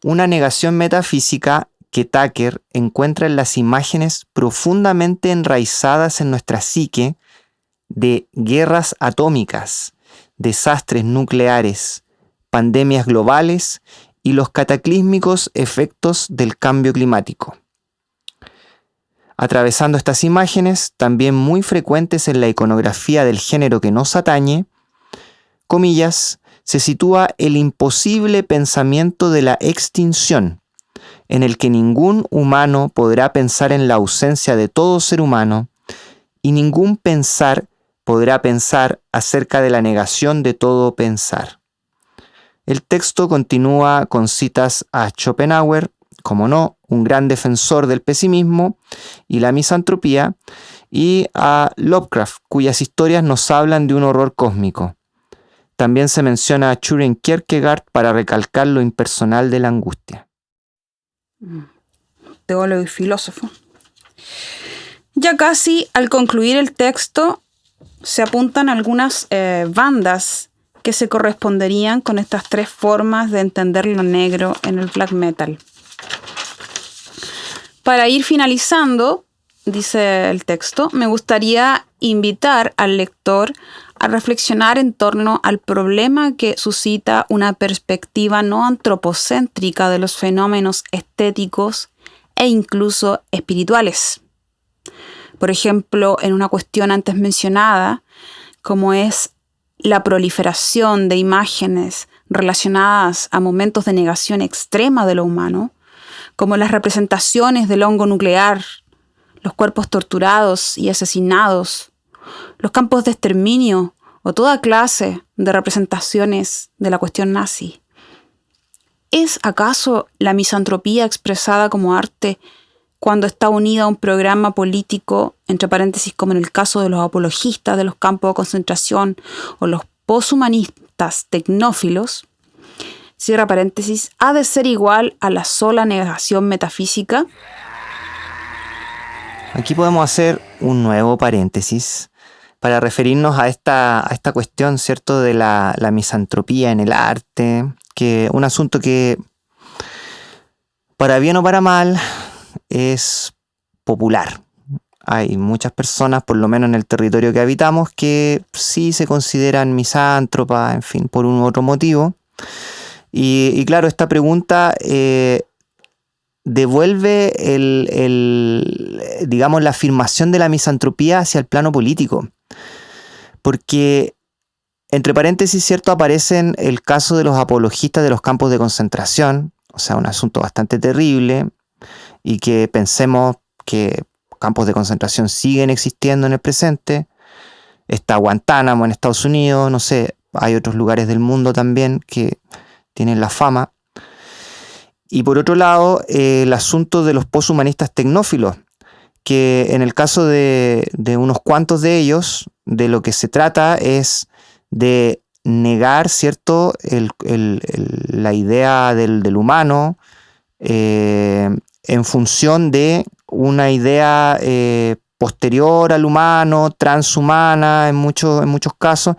una negación metafísica que Tucker encuentra en las imágenes profundamente enraizadas en nuestra psique de guerras atómicas, desastres nucleares, pandemias globales y los cataclísmicos efectos del cambio climático. Atravesando estas imágenes, también muy frecuentes en la iconografía del género que nos atañe, comillas, se sitúa el imposible pensamiento de la extinción, en el que ningún humano podrá pensar en la ausencia de todo ser humano, y ningún pensar podrá pensar acerca de la negación de todo pensar. El texto continúa con citas a Schopenhauer, como no, un gran defensor del pesimismo y la misantropía, y a Lovecraft, cuyas historias nos hablan de un horror cósmico. También se menciona a Søren Kierkegaard para recalcar lo impersonal de la angustia. Teólogo y filósofo. Ya casi al concluir el texto, se apuntan algunas bandas que se corresponderían con estas tres formas de entender lo negro en el black metal. Para ir finalizando, dice el texto, me gustaría invitar al lector a reflexionar en torno al problema que suscita una perspectiva no antropocéntrica de los fenómenos estéticos e incluso espirituales. Por ejemplo, en una cuestión antes mencionada, como es la proliferación de imágenes relacionadas a momentos de negación extrema de lo humano, como las representaciones del hongo nuclear, los cuerpos torturados y asesinados, los campos de exterminio o toda clase de representaciones de la cuestión nazi. ¿Es acaso la misantropía expresada como arte cuando está unida a un programa político, entre paréntesis como en el caso de los apologistas de los campos de concentración o los poshumanistas tecnófilos, cierra paréntesis, ha de ser igual a la sola negación metafísica? Aquí podemos hacer un nuevo paréntesis para referirnos a esta cuestión, ¿cierto?, de la misantropía en el arte, que un asunto que, para bien o para mal, es popular. Hay muchas personas, por lo menos en el territorio que habitamos, que sí se consideran misántropas, en fin, por un u otro motivo. Y claro, esta pregunta devuelve digamos, la afirmación de la misantropía hacia el plano político. Porque, entre paréntesis, ¿cierto?, aparecen el caso de los apologistas de los campos de concentración, o sea, un asunto bastante terrible, y que pensemos que campos de concentración siguen existiendo en el presente. Está Guantánamo en Estados Unidos, no sé, hay otros lugares del mundo también que tienen la fama. Y por otro lado, el asunto de los poshumanistas tecnófilos, que en el caso de unos cuantos de ellos, de lo que se trata es de negar, ¿cierto?, la idea del humano en función de una idea posterior al humano, transhumana en muchos casos.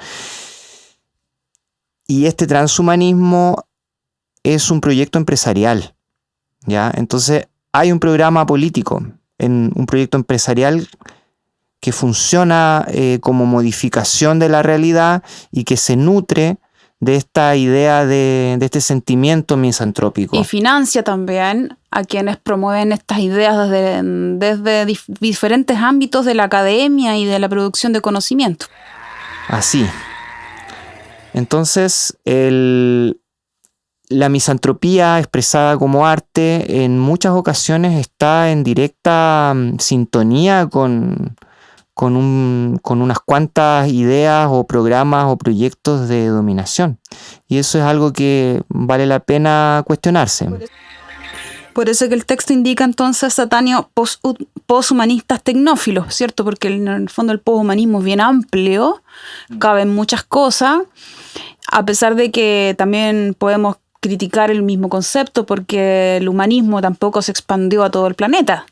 Y este transhumanismo es un proyecto empresarial, ¿ya? Entonces hay un programa político, un proyecto empresarial que funciona como modificación de la realidad y que se nutre de esta idea de este sentimiento misantrópico. Y financia también a quienes promueven estas ideas desde diferentes ámbitos de la academia y de la producción de conocimiento. Así. Entonces, la misantropía expresada como arte en muchas ocasiones está en directa sintonía con unas cuantas ideas o programas o proyectos de dominación. Y eso es algo que vale la pena cuestionarse. Por eso que el texto indica entonces, Satanio, poshumanistas tecnófilos, ¿cierto? Porque en el fondo el poshumanismo es bien amplio, caben muchas cosas, a pesar de que también podemos criticar el mismo concepto porque el humanismo tampoco se expandió a todo el planeta.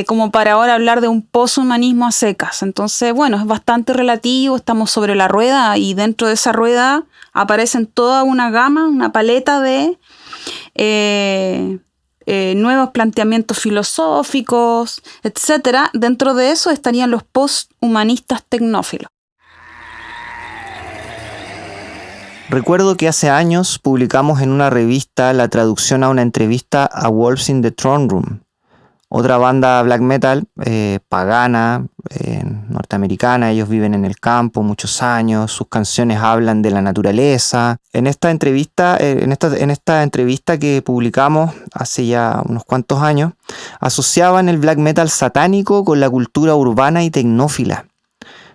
Como para ahora hablar de un poshumanismo a secas. Entonces, bueno, es bastante relativo, estamos sobre la rueda y dentro de esa rueda aparecen toda una gama, una paleta de nuevos planteamientos filosóficos, etc. Dentro de eso estarían los posthumanistas tecnófilos. Recuerdo que hace años publicamos en una revista la traducción a una entrevista a Wolves in the Throne Room, otra banda black metal pagana, norteamericana. Ellos viven en el campo muchos años, sus canciones hablan de la naturaleza. En esta entrevista que publicamos hace ya unos cuantos años, asociaban el black metal satánico con la cultura urbana y tecnófila,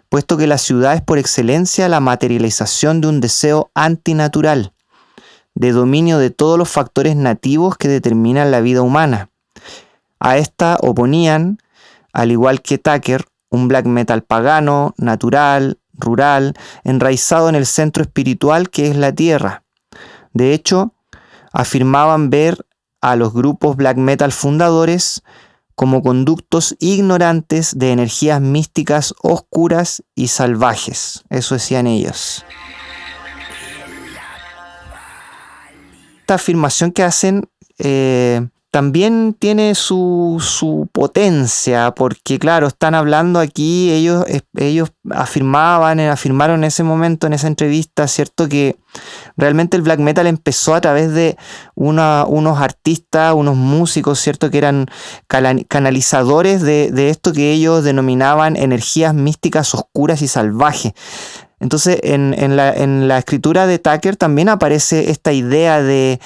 puesto que la ciudad es por excelencia la materialización de un deseo antinatural, de dominio de todos los factores nativos que determinan la vida humana. A esta oponían, al igual que Tucker, un black metal pagano, natural, rural, enraizado en el centro espiritual que es la tierra. De hecho, afirmaban ver a los grupos black metal fundadores como conductos ignorantes de energías místicas oscuras y salvajes. Eso decían ellos. Esta afirmación que hacen también tiene su potencia, porque claro, están hablando aquí, ellos afirmaron en ese momento, en esa entrevista, ¿cierto?, que realmente el black metal empezó a través de unos artistas, unos músicos, ¿cierto?, que eran canalizadores de esto que ellos denominaban energías místicas oscuras y salvajes. Entonces, en la escritura de Tucker también aparece esta idea de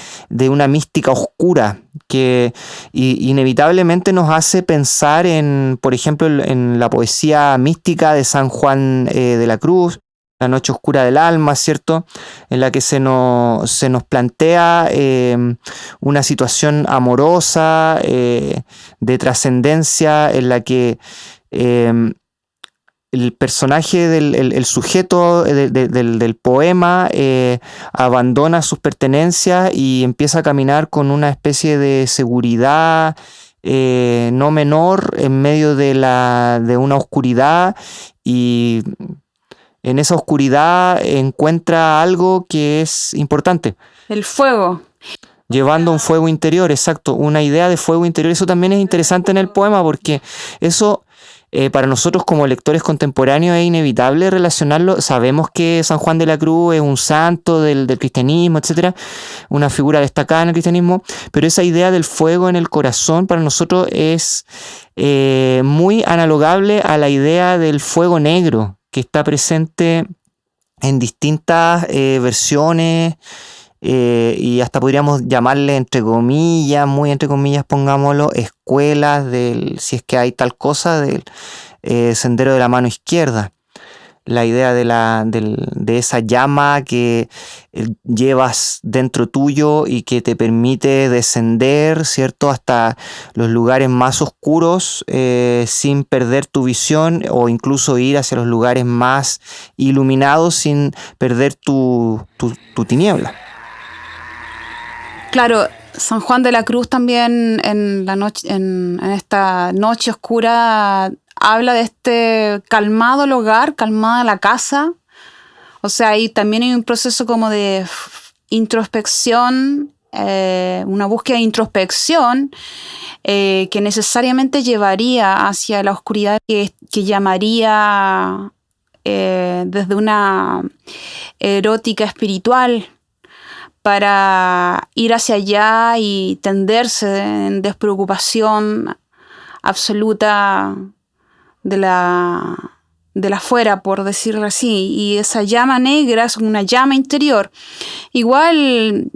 una mística oscura que inevitablemente nos hace pensar en, por ejemplo, en la poesía mística de San Juan de la Cruz, La noche oscura del alma, ¿cierto?, en la que se nos plantea una situación amorosa, de trascendencia, en la que el personaje, el sujeto del poema abandona sus pertenencias y empieza a caminar con una especie de seguridad no menor en medio de una oscuridad, y en esa oscuridad encuentra algo que es importante. El fuego. Llevando un fuego interior, exacto, una idea de fuego interior. Eso también es interesante en el poema, porque eso... para nosotros como lectores contemporáneos es inevitable relacionarlo. Sabemos que San Juan de la Cruz es un santo del cristianismo, etcétera, una figura destacada en el cristianismo, pero esa idea del fuego en el corazón para nosotros es muy analogable a la idea del fuego negro, que está presente en distintas versiones, y hasta podríamos llamarle, entre comillas, muy entre comillas, pongámoslo, escuelas si es que hay tal cosa, del sendero de la mano izquierda. La idea de esa llama que llevas dentro tuyo y que te permite descender, ¿cierto?, hasta los lugares más oscuros sin perder tu visión, o incluso ir hacia los lugares más iluminados sin perder tu tiniebla. Claro, San Juan de la Cruz también en esta noche oscura habla de este calmado el hogar, calmada la casa. O sea, ahí también hay un proceso como de introspección, una búsqueda de introspección que necesariamente llevaría hacia la oscuridad, que llamaría desde una erótica espiritual, para ir hacia allá y tenderse en despreocupación absoluta de la afuera, por decirlo así. Y esa llama negra es una llama interior. Igual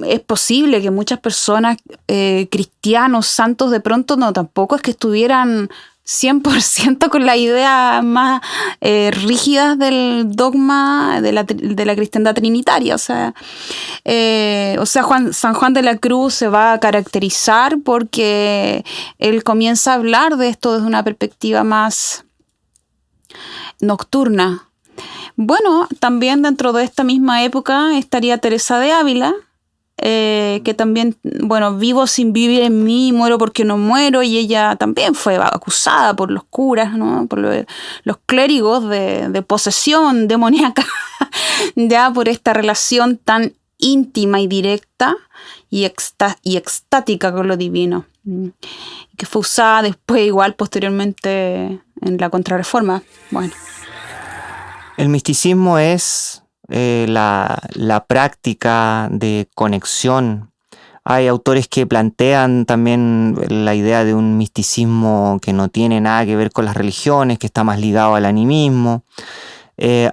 es posible que muchas personas, cristianos, santos, de pronto tampoco es que estuvieran 100% con la idea más rígidas del dogma de la cristiandad trinitaria. O sea, San Juan de la Cruz se va a caracterizar porque él comienza a hablar de esto desde una perspectiva más nocturna. Bueno, también dentro de esta misma época estaría Teresa de Ávila, que también, bueno, vivo sin vivir en mí, muero porque no muero, y ella también fue acusada por los curas, ¿no?, por los clérigos de posesión demoníaca, ya por esta relación tan íntima y directa y extática con lo divino, que fue usada después igual posteriormente en la Contrarreforma. Bueno. El misticismo es la práctica de conexión. Hay autores que plantean también la idea de un misticismo que no tiene nada que ver con las religiones, que está más ligado al animismo.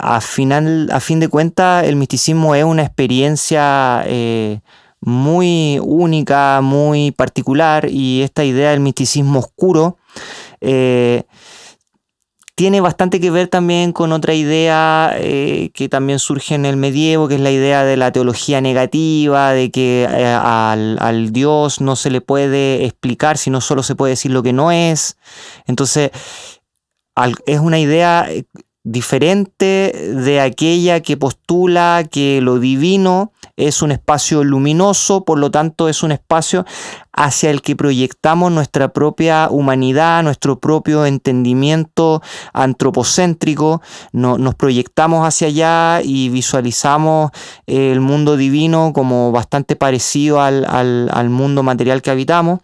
A fin de cuentas, el misticismo es una experiencia muy única, muy particular, y esta idea del misticismo oscuro tiene bastante que ver también con otra idea que también surge en el medievo, que es la idea de la teología negativa, de que al Dios no se le puede explicar, sino solo se puede decir lo que no es. Entonces, es una idea diferente de aquella que postula que lo divino es un espacio luminoso, por lo tanto es un espacio hacia el que proyectamos nuestra propia humanidad, nuestro propio entendimiento antropocéntrico, nos proyectamos hacia allá y visualizamos el mundo divino como bastante parecido al mundo material que habitamos.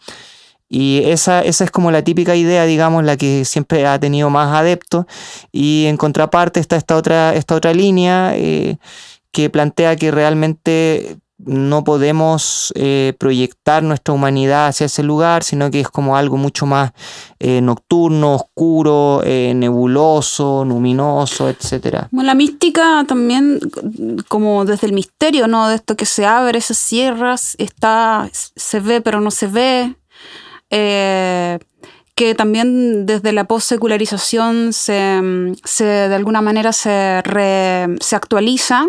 Y esa es como la típica idea, digamos, la que siempre ha tenido más adeptos. Y en contraparte está esta otra línea que plantea que realmente no podemos proyectar nuestra humanidad hacia ese lugar, sino que es como algo mucho más nocturno, oscuro, nebuloso, luminoso, etc. Bueno, la mística también, como desde el misterio, ¿no? De esto que se abre, se cierra, se ve pero no se ve. Que también desde la postsecularización de alguna manera se actualiza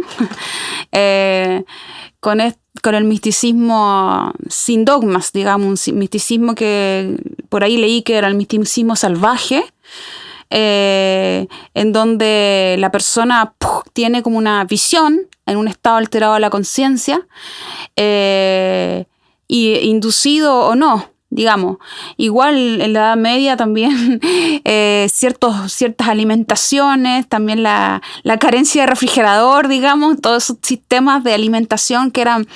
con el misticismo sin dogmas, digamos, un misticismo que por ahí leí que era el misticismo salvaje, en donde la persona tiene como una visión en un estado alterado de la conciencia, y inducido o no, digamos. Igual en la Edad Media también ciertas alimentaciones, también la carencia de refrigerador, digamos, todos esos sistemas de alimentación que eran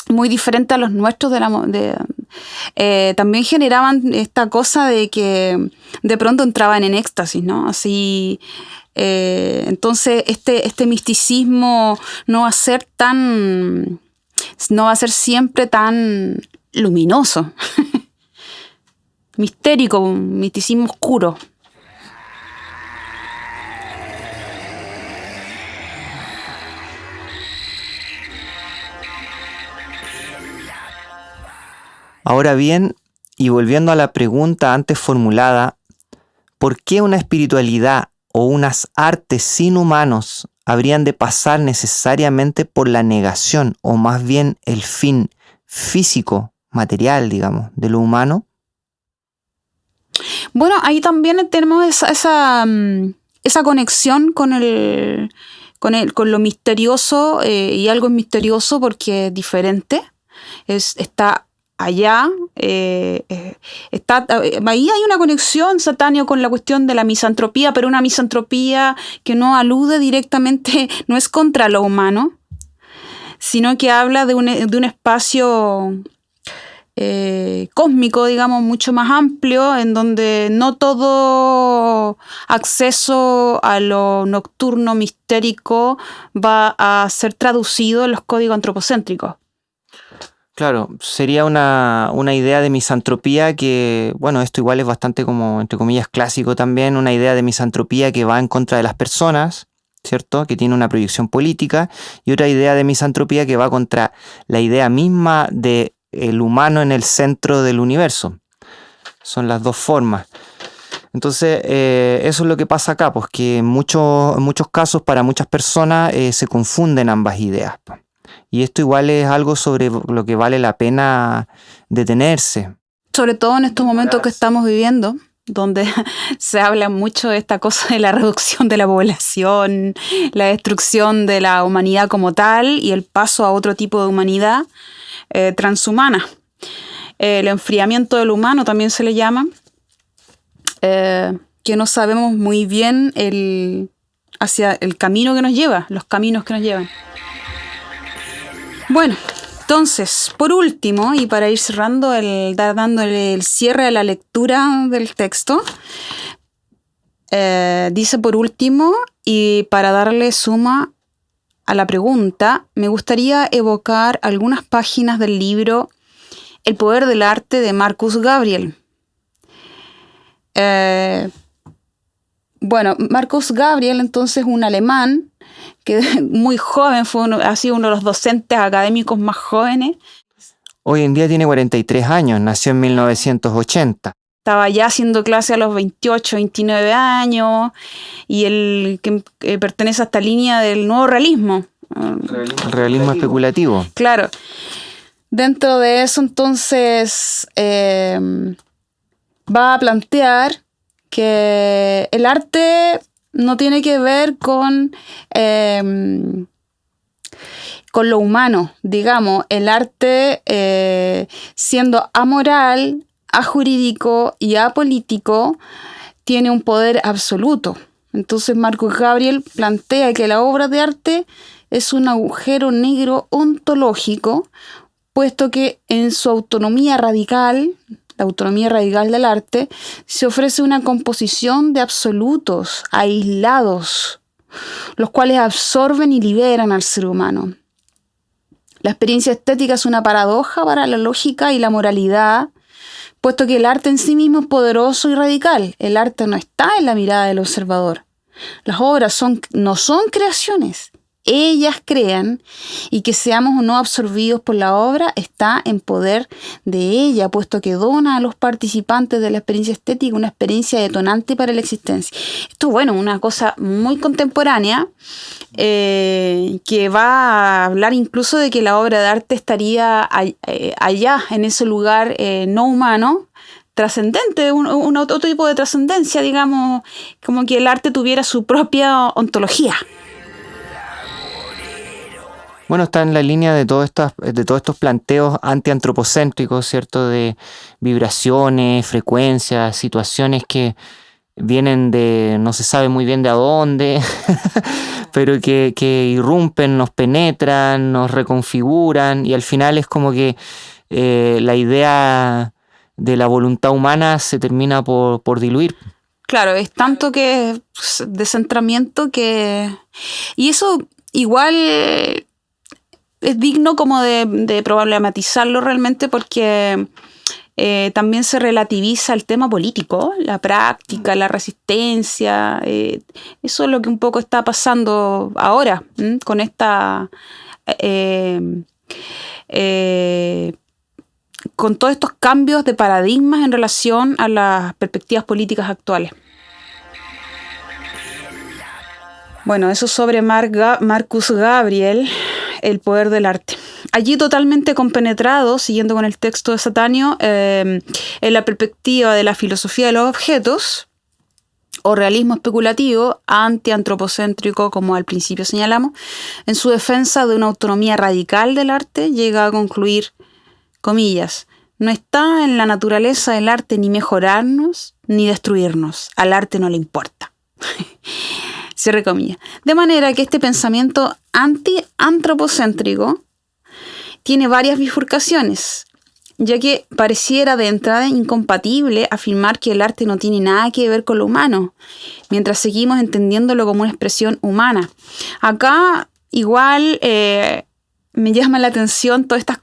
muy diferentes a los nuestros también generaban esta cosa de que de pronto entraban en éxtasis, ¿no? Así, entonces este misticismo no va a ser siempre tan luminoso, mistérico, un misticismo oscuro. Ahora bien, y volviendo a la pregunta antes formulada, ¿por qué una espiritualidad o unas artes sin humanos habrían de pasar necesariamente por la negación, o más bien el fin físico, material, digamos, de lo humano? Bueno, ahí también tenemos esa conexión con lo misterioso, y algo es misterioso porque es diferente, está allá, ahí hay una conexión, Satánio, con la cuestión de la misantropía, pero una misantropía que no alude directamente, no es contra lo humano, sino que habla de un espacio cósmico, digamos, mucho más amplio, en donde no todo acceso a lo nocturno mistérico va a ser traducido en los códigos antropocéntricos. Claro, sería una idea de misantropía que, bueno, esto igual es bastante como, entre comillas, clásico también, una idea de misantropía que va en contra de las personas, ¿cierto? Que tiene una proyección política, y otra idea de misantropía que va contra la idea misma de el humano en el centro del universo. Son las dos formas. Entonces, eso es lo que pasa acá, pues que en muchos casos, para muchas personas, se confunden ambas ideas, pues. Y esto igual es algo sobre lo que vale la pena detenerse. Sobre todo en estos momentos que estamos viviendo, donde se habla mucho de esta cosa de la reducción de la población, la destrucción de la humanidad como tal y el paso a otro tipo de humanidad transhumana. El enfriamiento del humano también se le llama, que no sabemos muy bien hacia el camino que nos lleva, los caminos que nos llevan. Bueno, entonces, por último, y para ir cerrando, dándole el cierre a la lectura del texto, dice por último, y para darle suma a la pregunta, me gustaría evocar algunas páginas del libro El poder del arte de Marcus Gabriel. Bueno, Marcus Gabriel, entonces, un alemán que muy joven, ha sido uno de los docentes académicos más jóvenes. Hoy en día tiene 43 años, nació en 1980. Estaba ya haciendo clase a los 28, 29 años, y él que pertenece a esta línea del nuevo realismo. El realismo especulativo. Claro. Dentro de eso, entonces, va a plantear que el arte no tiene que ver con lo humano, digamos. El arte, siendo amoral, ajurídico y apolítico, tiene un poder absoluto. Entonces Marcus Gabriel plantea que la obra de arte es un agujero negro ontológico, puesto que en su autonomía radical, la autonomía radical del arte, se ofrece una composición de absolutos aislados, los cuales absorben y liberan al ser humano. La experiencia estética es una paradoja para la lógica y la moralidad, puesto que el arte en sí mismo es poderoso y radical. El arte no está en la mirada del observador. Las obras no son creaciones, ellas crean, y que seamos o no absorbidos por la obra está en poder de ella, puesto que dona a los participantes de la experiencia estética una experiencia detonante para la existencia. Esto, bueno, una cosa muy contemporánea, que va a hablar incluso de que la obra de arte estaría allá, en ese lugar no humano, trascendente, otro tipo de trascendencia, digamos, como que el arte tuviera su propia ontología. Bueno, está en la línea de todos estos planteos antiantropocéntricos, ¿cierto? De vibraciones, frecuencias, situaciones que vienen de no se sabe muy bien de a dónde, pero que irrumpen, nos penetran, nos reconfiguran, y al final es como que la idea de la voluntad humana se termina por diluir. Claro, es tanto que descentramiento que... Y eso igual es digno como de problematizarlo realmente, porque también se relativiza el tema político, la práctica, la resistencia. Eso es lo que un poco está pasando ahora, con esta... con todos estos cambios de paradigmas en relación a las perspectivas políticas actuales. Bueno, eso sobre Marcus Gabriel, el poder del arte. Allí totalmente compenetrado, siguiendo con el texto de Satanio, en la perspectiva de la filosofía de los objetos, o realismo especulativo, antiantropocéntrico, como al principio señalamos, en su defensa de una autonomía radical del arte, llega a concluir, comillas, no está en la naturaleza del arte ni mejorarnos ni destruirnos. Al arte no le importa. Cierre comillas. De manera que este pensamiento anti-antropocéntrico tiene varias bifurcaciones, ya que pareciera de entrada incompatible afirmar que el arte no tiene nada que ver con lo humano, mientras seguimos entendiéndolo como una expresión humana. Acá igual me llama la atención todo este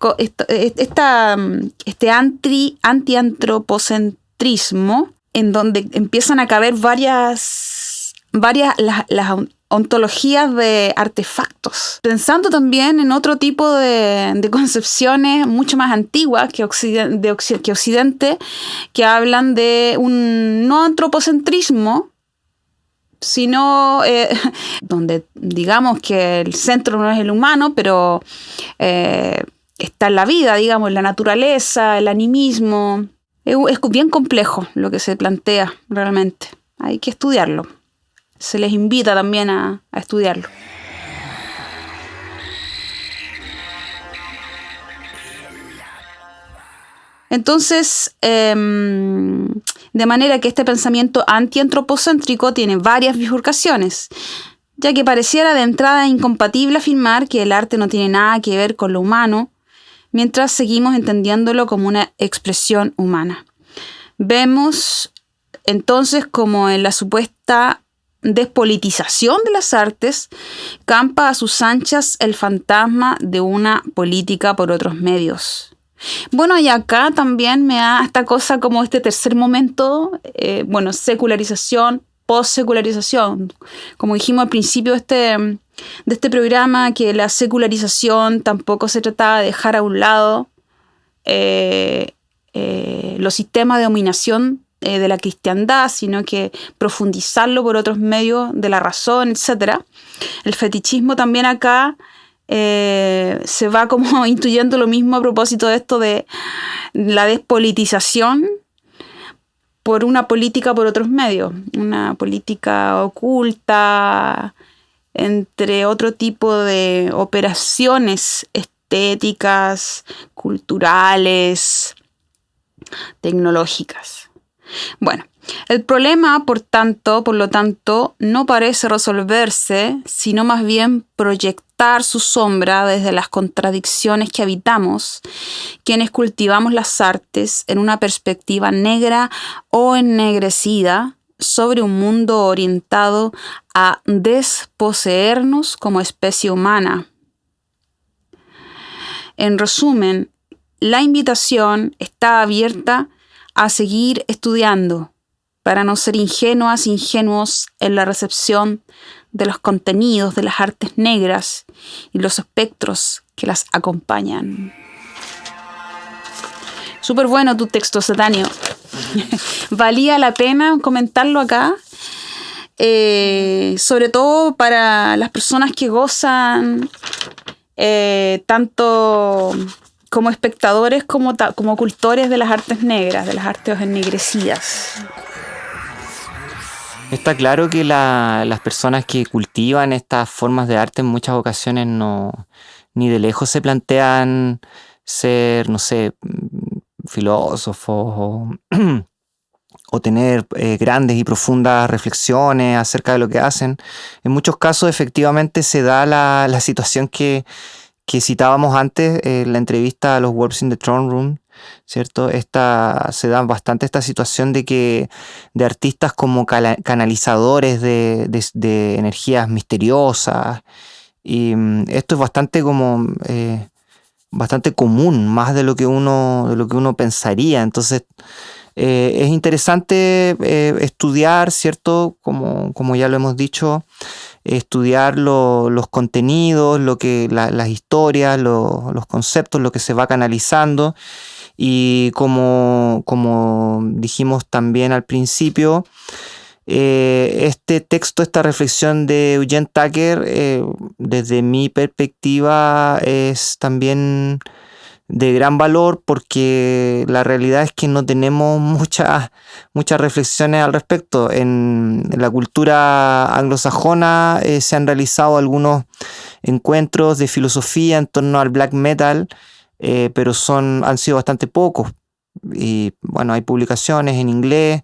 anti-antropocentrismo, en donde empiezan a caber varias las ontologías de artefactos. Pensando también en otro tipo de concepciones mucho más antiguas que Occidente, que hablan de un no antropocentrismo, sino donde digamos que el centro no es el humano, pero está en la vida, digamos, en la naturaleza, el animismo. Es bien complejo lo que se plantea realmente. Hay que estudiarlo. Se les invita también a estudiarlo. Entonces, de manera que este pensamiento antiantropocéntrico tiene varias bifurcaciones, ya que pareciera de entrada incompatible afirmar que el arte no tiene nada que ver con lo humano, mientras seguimos entendiéndolo como una expresión humana. Vemos entonces como en la supuesta despolitización de las artes campa a sus anchas el fantasma de una política por otros medios. Bueno, y acá también me da esta cosa como este tercer momento, secularización, post-secularización. Como dijimos al principio de este programa, que la secularización tampoco se trataba de dejar a un lado los sistemas de dominación de la cristiandad, sino que profundizarlo por otros medios de la razón, etc. El fetichismo también acá se va como intuyendo lo mismo a propósito de esto de la despolitización, por una política por otros medios, una política oculta, entre otro tipo de operaciones estéticas, culturales, tecnológicas. Bueno, el problema, por lo tanto, no parece resolverse, sino más bien proyectar su sombra desde las contradicciones que habitamos, quienes cultivamos las artes en una perspectiva negra o ennegrecida sobre un mundo orientado a desposeernos como especie humana. En resumen, la invitación está abierta a seguir estudiando, para no ser ingenuos en la recepción de los contenidos de las artes negras y los espectros que las acompañan. Súper bueno tu texto, Cetanio. Valía la pena comentarlo acá, sobre todo para las personas que gozan tanto como espectadores como cultores de las artes negras, de las artes ennegrecidas. Está claro que las personas que cultivan estas formas de arte en muchas ocasiones ni de lejos se plantean ser, no sé, filósofos o tener grandes y profundas reflexiones acerca de lo que hacen. En muchos casos efectivamente se da la situación que citábamos antes en la entrevista a los Wolves in the Throne Room, ¿cierto? Se da bastante esta situación de artistas como canalizadores de energías misteriosas, y esto es bastante bastante común, más de lo que uno pensaría. Entonces es interesante estudiar, ¿cierto? Como ya lo hemos dicho, estudiar los contenidos, las historias, los conceptos, lo que se va canalizando. Y como dijimos también al principio, este texto, esta reflexión de Eugene Tucker, desde mi perspectiva, es también de gran valor, porque la realidad es que no tenemos muchas reflexiones al respecto. En la cultura anglosajona se han realizado algunos encuentros de filosofía en torno al black metal, pero han sido bastante pocos. Y bueno, hay publicaciones en inglés,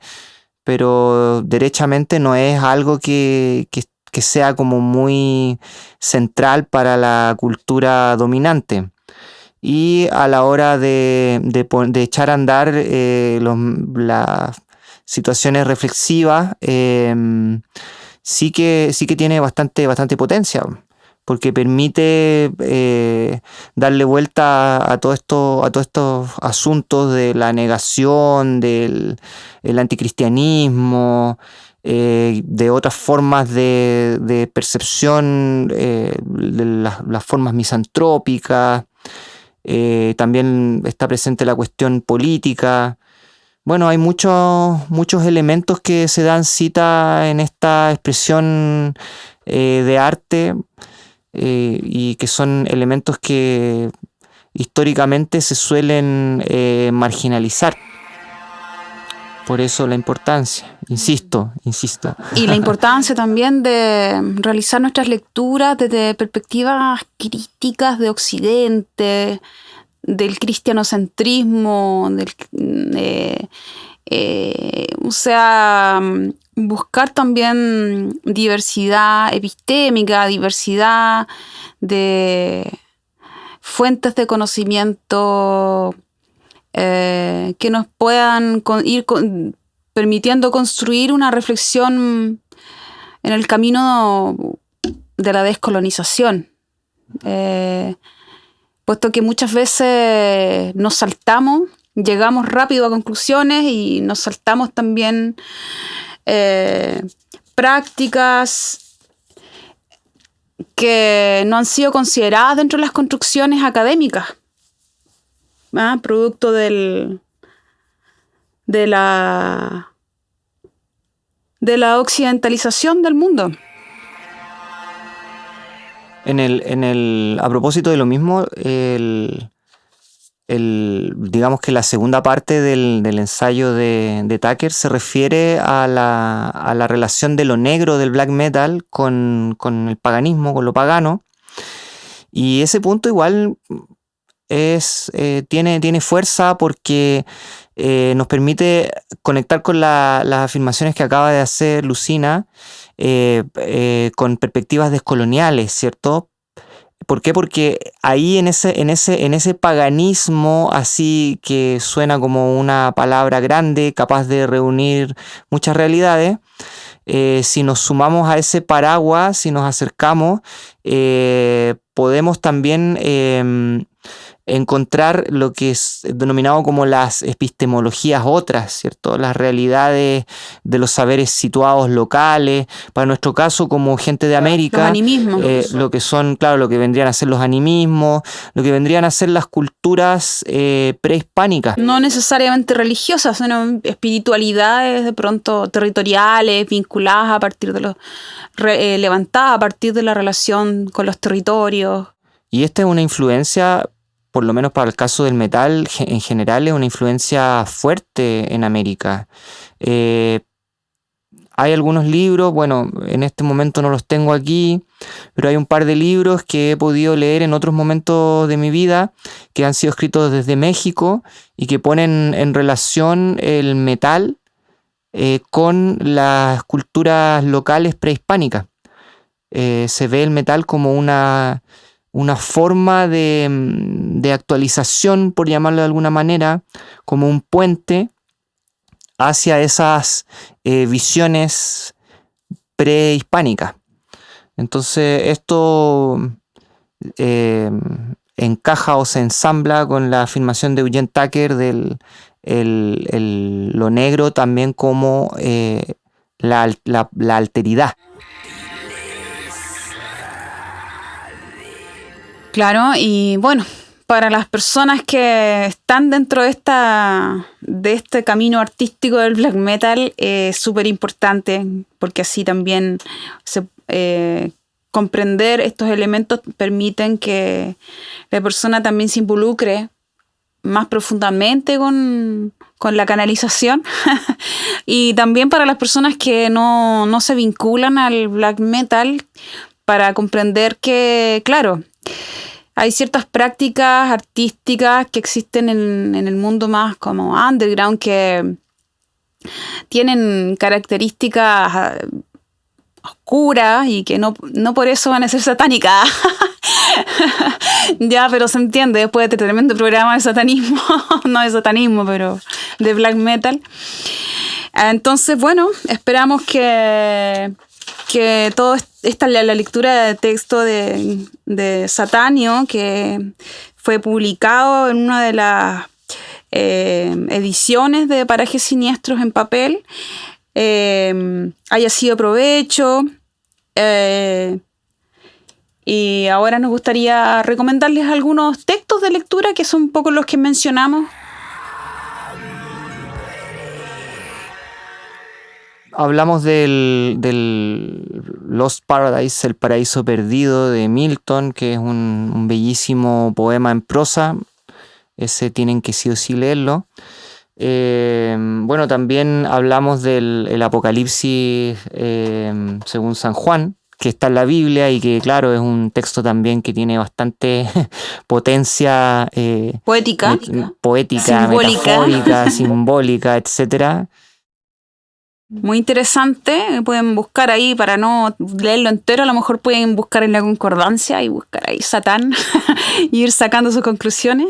pero derechamente no es algo que sea como muy central para la cultura dominante. Y a la hora de echar a andar las situaciones reflexivas, sí que tiene bastante potencia, porque permite darle vuelta a todos estos asuntos de la negación, del anticristianismo, de otras formas de percepción, de las formas misantrópicas. También está presente la cuestión política. Bueno, hay muchos elementos que se dan cita en esta expresión de arte, y que son elementos que históricamente se suelen marginalizar. Por eso la importancia, insisto. Y la importancia también de realizar nuestras lecturas desde perspectivas críticas de Occidente, del cristianocentrismo, buscar también diversidad epistémica, diversidad de fuentes de conocimiento que nos puedan ir permitiendo construir una reflexión en el camino de la descolonización, puesto que muchas veces nos saltamos, llegamos rápido a conclusiones y nos saltamos también prácticas que no han sido consideradas dentro de las construcciones académicas, producto de la occidentalización del mundo. A propósito de lo mismo, digamos que la segunda parte del ensayo de Tucker se refiere a la relación de lo negro del black metal con el paganismo, con lo pagano. Y ese punto igual tiene fuerza porque nos permite conectar con las afirmaciones que acaba de hacer Lucina con perspectivas descoloniales, ¿cierto? ¿Por qué? Porque ahí en ese paganismo así que suena como una palabra grande, capaz de reunir muchas realidades, si nos sumamos a ese paraguas, si nos acercamos, podemos también encontrar lo que es denominado como las epistemologías otras, ¿cierto? Las realidades de los saberes situados locales, para nuestro caso como gente de América, los animismos. lo que son, claro, lo que vendrían a ser los animismos, lo que vendrían a ser las culturas prehispánicas. No necesariamente religiosas, sino espiritualidades de pronto territoriales, vinculadas a partir de los levantadas a partir de la relación con los territorios. Y esta es una influencia, por lo menos para el caso del metal en general, es una influencia fuerte en América. Hay algunos libros, bueno, en este momento no los tengo aquí, pero hay un par de libros que he podido leer en otros momentos de mi vida que han sido escritos desde México y que ponen en relación el metal con las culturas locales prehispánicas. Se ve el metal como una forma de actualización, por llamarlo de alguna manera, como un puente hacia esas visiones prehispánicas. Entonces esto encaja o se ensambla con la afirmación de Eugene Tucker del lo negro también como la alteridad. Claro, y bueno, para las personas que están dentro de este camino artístico del black metal es súper importante porque así también comprender estos elementos permiten que la persona también se involucre más profundamente con la canalización y también para las personas que no se vinculan al black metal para comprender que, claro, hay ciertas prácticas artísticas que existen en el mundo más como underground que tienen características oscuras y que no por eso van a ser satánicas. Ya, pero se entiende después de este tremendo programa de satanismo, no de satanismo, pero de black metal. Entonces, bueno, esperamos que toda la lectura de texto de Satanio, que fue publicado en una de las ediciones de Parajes Siniestros en papel, haya sido provecho. Y ahora nos gustaría recomendarles algunos textos de lectura que son un poco los que mencionamos. Hablamos del Lost Paradise, el paraíso perdido de Milton, que es un bellísimo poema en prosa. Ese tienen que sí o sí leerlo. Bueno, también hablamos del Apocalipsis según San Juan, que está en la Biblia y que, claro, es un texto también que tiene bastante potencia poética, metafórica, simbólica, etcétera. Muy interesante, pueden buscar ahí para no leerlo entero, a lo mejor pueden buscar en la concordancia y buscar ahí Satán y ir sacando sus conclusiones.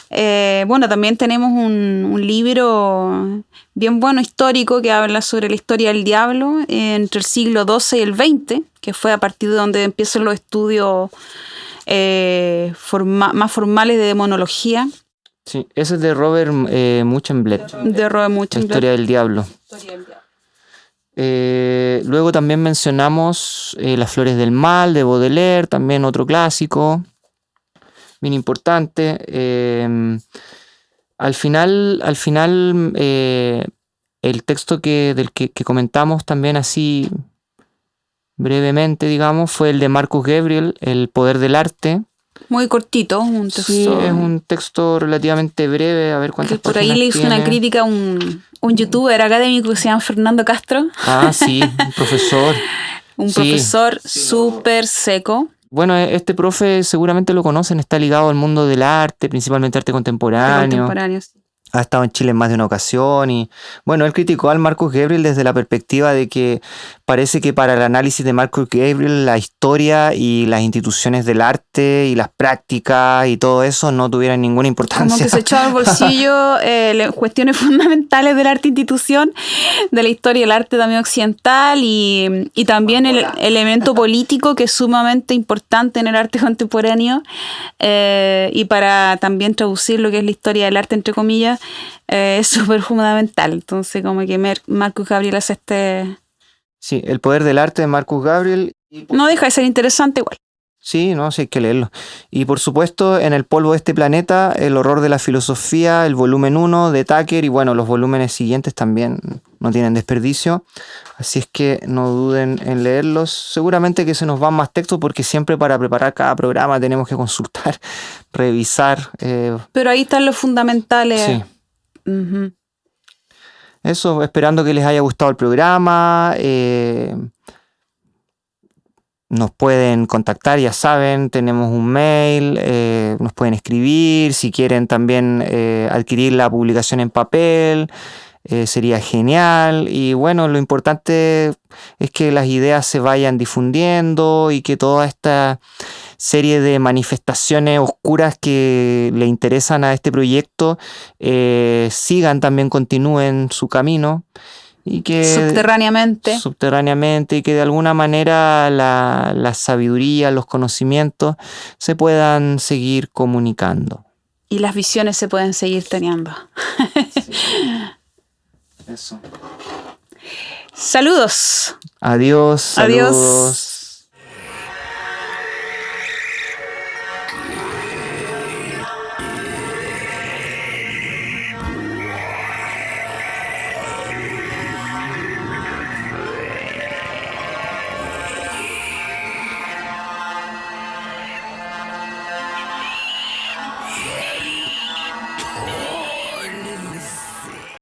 Bueno, también tenemos un libro bien bueno histórico que habla sobre la historia del diablo entre el siglo XII y el XX, que fue a partir de donde empiezan los estudios más formales de demonología. Sí, ese es de Robert Muchenblet. De Robert Muchenblet. La historia del diablo. Luego también mencionamos Las flores del mal de Baudelaire, también otro clásico, bien importante. Al final el texto del que comentamos también así brevemente, digamos, fue el de Marcus Gabriel, El poder del arte, Muy cortito, un texto. Sí, es un texto relativamente breve, a ver cuántas Por ahí páginas le hizo tiene. una crítica a un youtuber académico que se llama Fernando Castro. Ah, sí, un profesor. Un Sí. profesor súper seco. Bueno, este profe seguramente lo conocen, está ligado al mundo del arte, principalmente arte contemporáneo. Ha estado en Chile en más de una ocasión y, bueno, él criticó al Marcus Gabriel desde la perspectiva de que parece que para el análisis de Marcus Gabriel la historia y las instituciones del arte y las prácticas y todo eso no tuvieran ninguna importancia. Como que se echó al bolsillo cuestiones fundamentales del arte institución, de la historia del arte también occidental y también el elemento político que es sumamente importante en el arte contemporáneo y para también traducir lo que es la historia del arte, entre comillas, es súper fundamental. Entonces como que Marcus Gabriel hace Sí, El poder del arte de Marcus Gabriel. No deja de ser interesante igual. Sí, no, sí hay que leerlo. Y por supuesto, En el polvo de este planeta, El horror de la filosofía, el volumen 1 de Tucker y bueno, los volúmenes siguientes también no tienen desperdicio. Así es que no duden en leerlos. Seguramente que se nos van más textos porque siempre para preparar cada programa tenemos que consultar, revisar. Pero ahí están los fundamentales. Sí. Uh-huh. Eso, esperando que les haya gustado el programa. Nos pueden contactar, ya saben, tenemos un mail, nos pueden escribir, si quieren también adquirir la publicación en papel, sería genial. Y bueno, lo importante es que las ideas se vayan difundiendo y que toda esta serie de manifestaciones oscuras que le interesan a este proyecto sigan, también continúen su camino. Y que subterráneamente y que de alguna manera la sabiduría, los conocimientos se puedan seguir comunicando. Y las visiones se pueden seguir teniendo. Sí. Eso. Saludos. Adiós. Saludos.